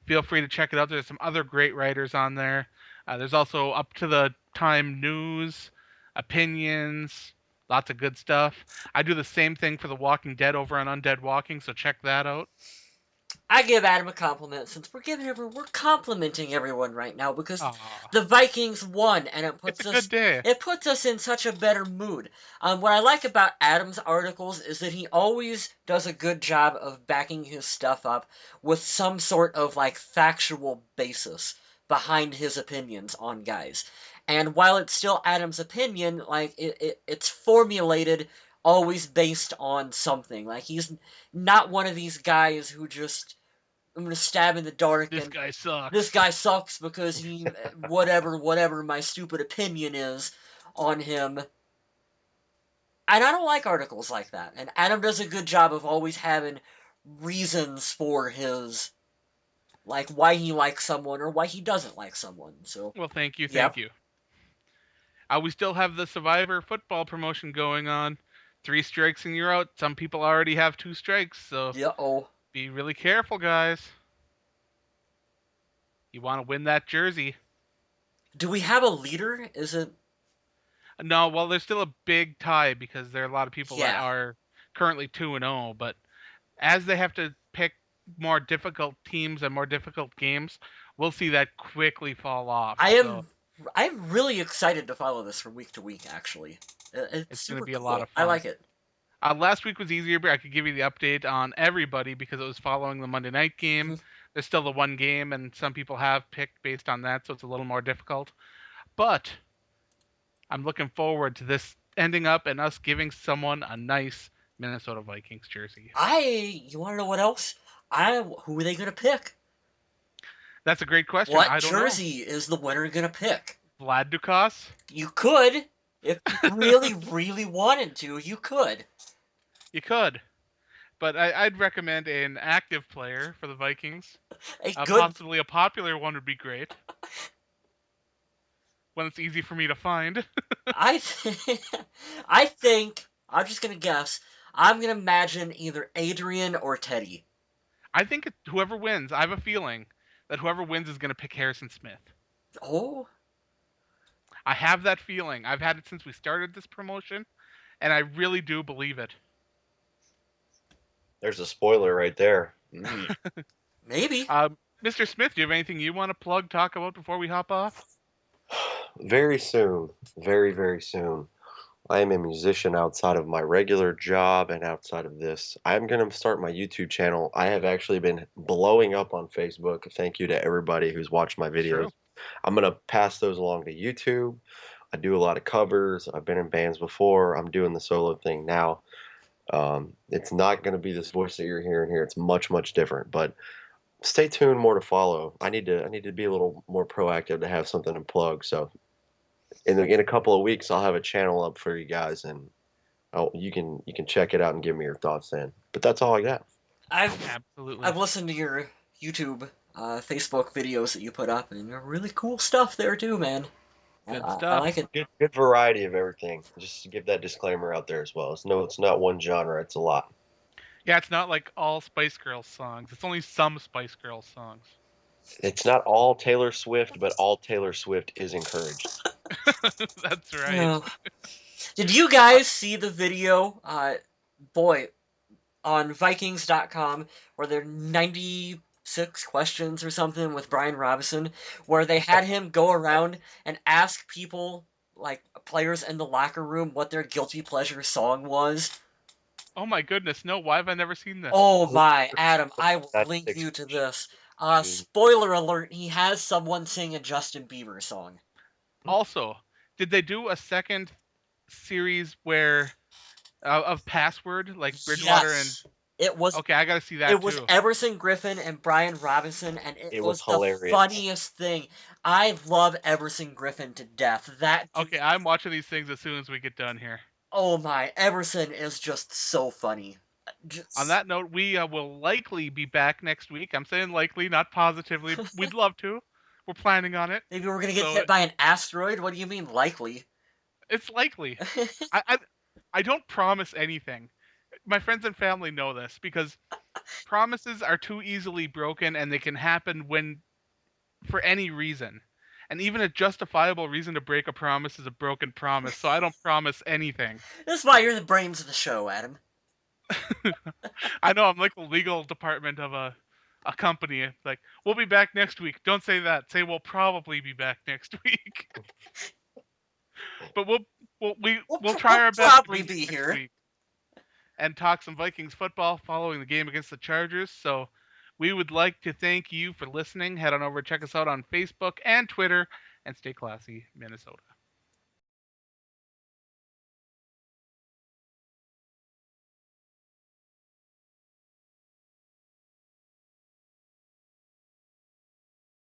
feel free to check it out. There's some other great writers on there. There's also up to the time news, opinions, lots of good stuff. I do the same thing for The Walking Dead over on Undead Walking, so check that out. I give Adam a compliment since we're complimenting everyone right now because Aw, the Vikings won and it's a good day. it puts us in such a better mood. What I like about Adam's articles is that he always does a good job of backing his stuff up with some sort of like factual basis behind his opinions on guys. And while it's still Adam's opinion, like it's formulated always based on something. Like he's not one of these guys who just I'm gonna stab in the dark This and guy sucks. this guy sucks because he whatever my stupid opinion is on him. And I don't like articles like that. And Adam does a good job of always having reasons for his like why he likes someone or why he doesn't like someone. So Well, thank you, yep. thank you. We still have the Survivor football promotion going on. 3 strikes and you're out. Some people already have 2 strikes, so Yeah. Oh. be really careful, guys. You want to win that jersey. Do we have a leader? Is it? No, well, there's still a big tie because there are a lot of people that Yeah. are currently 2-0, but as they have to pick more difficult teams and more difficult games, we'll see that quickly fall off. I So am. I'm really excited to follow this from week to week. Actually, it's it's going to super be a lot cool. of I fun. like it. Last week was easier, but I could give you the update on everybody because it was following the Monday night game. Mhm. There's still the one game, and some people have picked based on that, so it's a little more difficult. But I'm looking forward to this ending up and us giving someone a nice Minnesota Vikings jersey. You want to know what else? Who are they gonna pick? That's a great question. What I don't know. jersey is the winner gonna pick? Vlad Dukas? You could, if you really, really wanted to, you could. You could. But I'd recommend an active player for the Vikings. A good. Possibly a popular one would be great. One that's easy for me to find. I, th- I think I'm just gonna guess. I'm gonna imagine either Adrian or Teddy. I think whoever wins, I have a feeling that whoever wins is going to pick Harrison Smith. Oh, I have that feeling. I've had it since we started this promotion, and I really do believe it. There's a spoiler right there. Mm. maybe. Mr. Smith, do you have anything you want to plug, talk about before we hop off? Very soon, very, very soon, I am a musician outside of my regular job and outside of this. I'm going to start my YouTube channel. I have actually been blowing up on Facebook. Thank you to everybody who's watched my It's true. videos. I'm going to pass those along to YouTube. I do a lot of covers. I've been in bands before. I'm doing the solo thing now. It's not going to be this voice that you're hearing here. It's much, much different. But stay tuned. More to follow. I need to be a little more proactive to have something to plug. So in a couple of weeks, I'll have a channel up for you guys, and you can check it out and give me your thoughts then. But that's all I got. Absolutely. I've listened to your YouTube, Facebook videos that you put up, and they're really cool stuff there too, man. Good I stuff. like it. Good variety of everything. Just to give that disclaimer out there as well. It's not one genre. It's a lot. Yeah, it's not like all Spice Girls songs. It's only some Spice Girls songs. It's not all Taylor Swift, but all Taylor Swift is encouraged. That's right. Oh. Did you guys see the video? Boy, on Vikings.com, where there are 96 questions or something with Brian Robinson, where they had him go around and ask people, like players in the locker room, what their guilty pleasure song was. Oh my goodness, no, why have I never seen this? Oh my, Adam, I will link 96 you to this. June. Spoiler alert, he has someone sing a Justin Bieber song. Also, did they do a second series where of Password, like Bridgewater and Yes. It was okay, I gotta see that It was too. Everson Griffin and Brian Robinson, and it It was was the hilarious. funniest thing. I love Everson Griffin to death. That dude, Okay, I'm watching these things as soon as we get done here. oh my, Everson is just so funny. On Just, that note, we will likely be back next week. I'm saying likely, not positively. We'd love to. We're planning on it. maybe we're gonna get So hit by an asteroid. What do you mean likely? it's likely. I don't promise anything. My friends and family know this because promises are too easily broken and they can happen when for any reason. And even a justifiable reason to break a promise is a broken promise. So I don't promise anything. This is why you're the brains of the show, Adam. I know I'm like the legal department of a company. It's like, we'll be back next week. Don't say that. Say we'll probably be back next week. But we'll try our best to probably be next here. week and talk some Vikings football following the game against the Chargers. So we would like to thank you for listening. Head on over, check us out on Facebook and Twitter, and stay classy, Minnesota.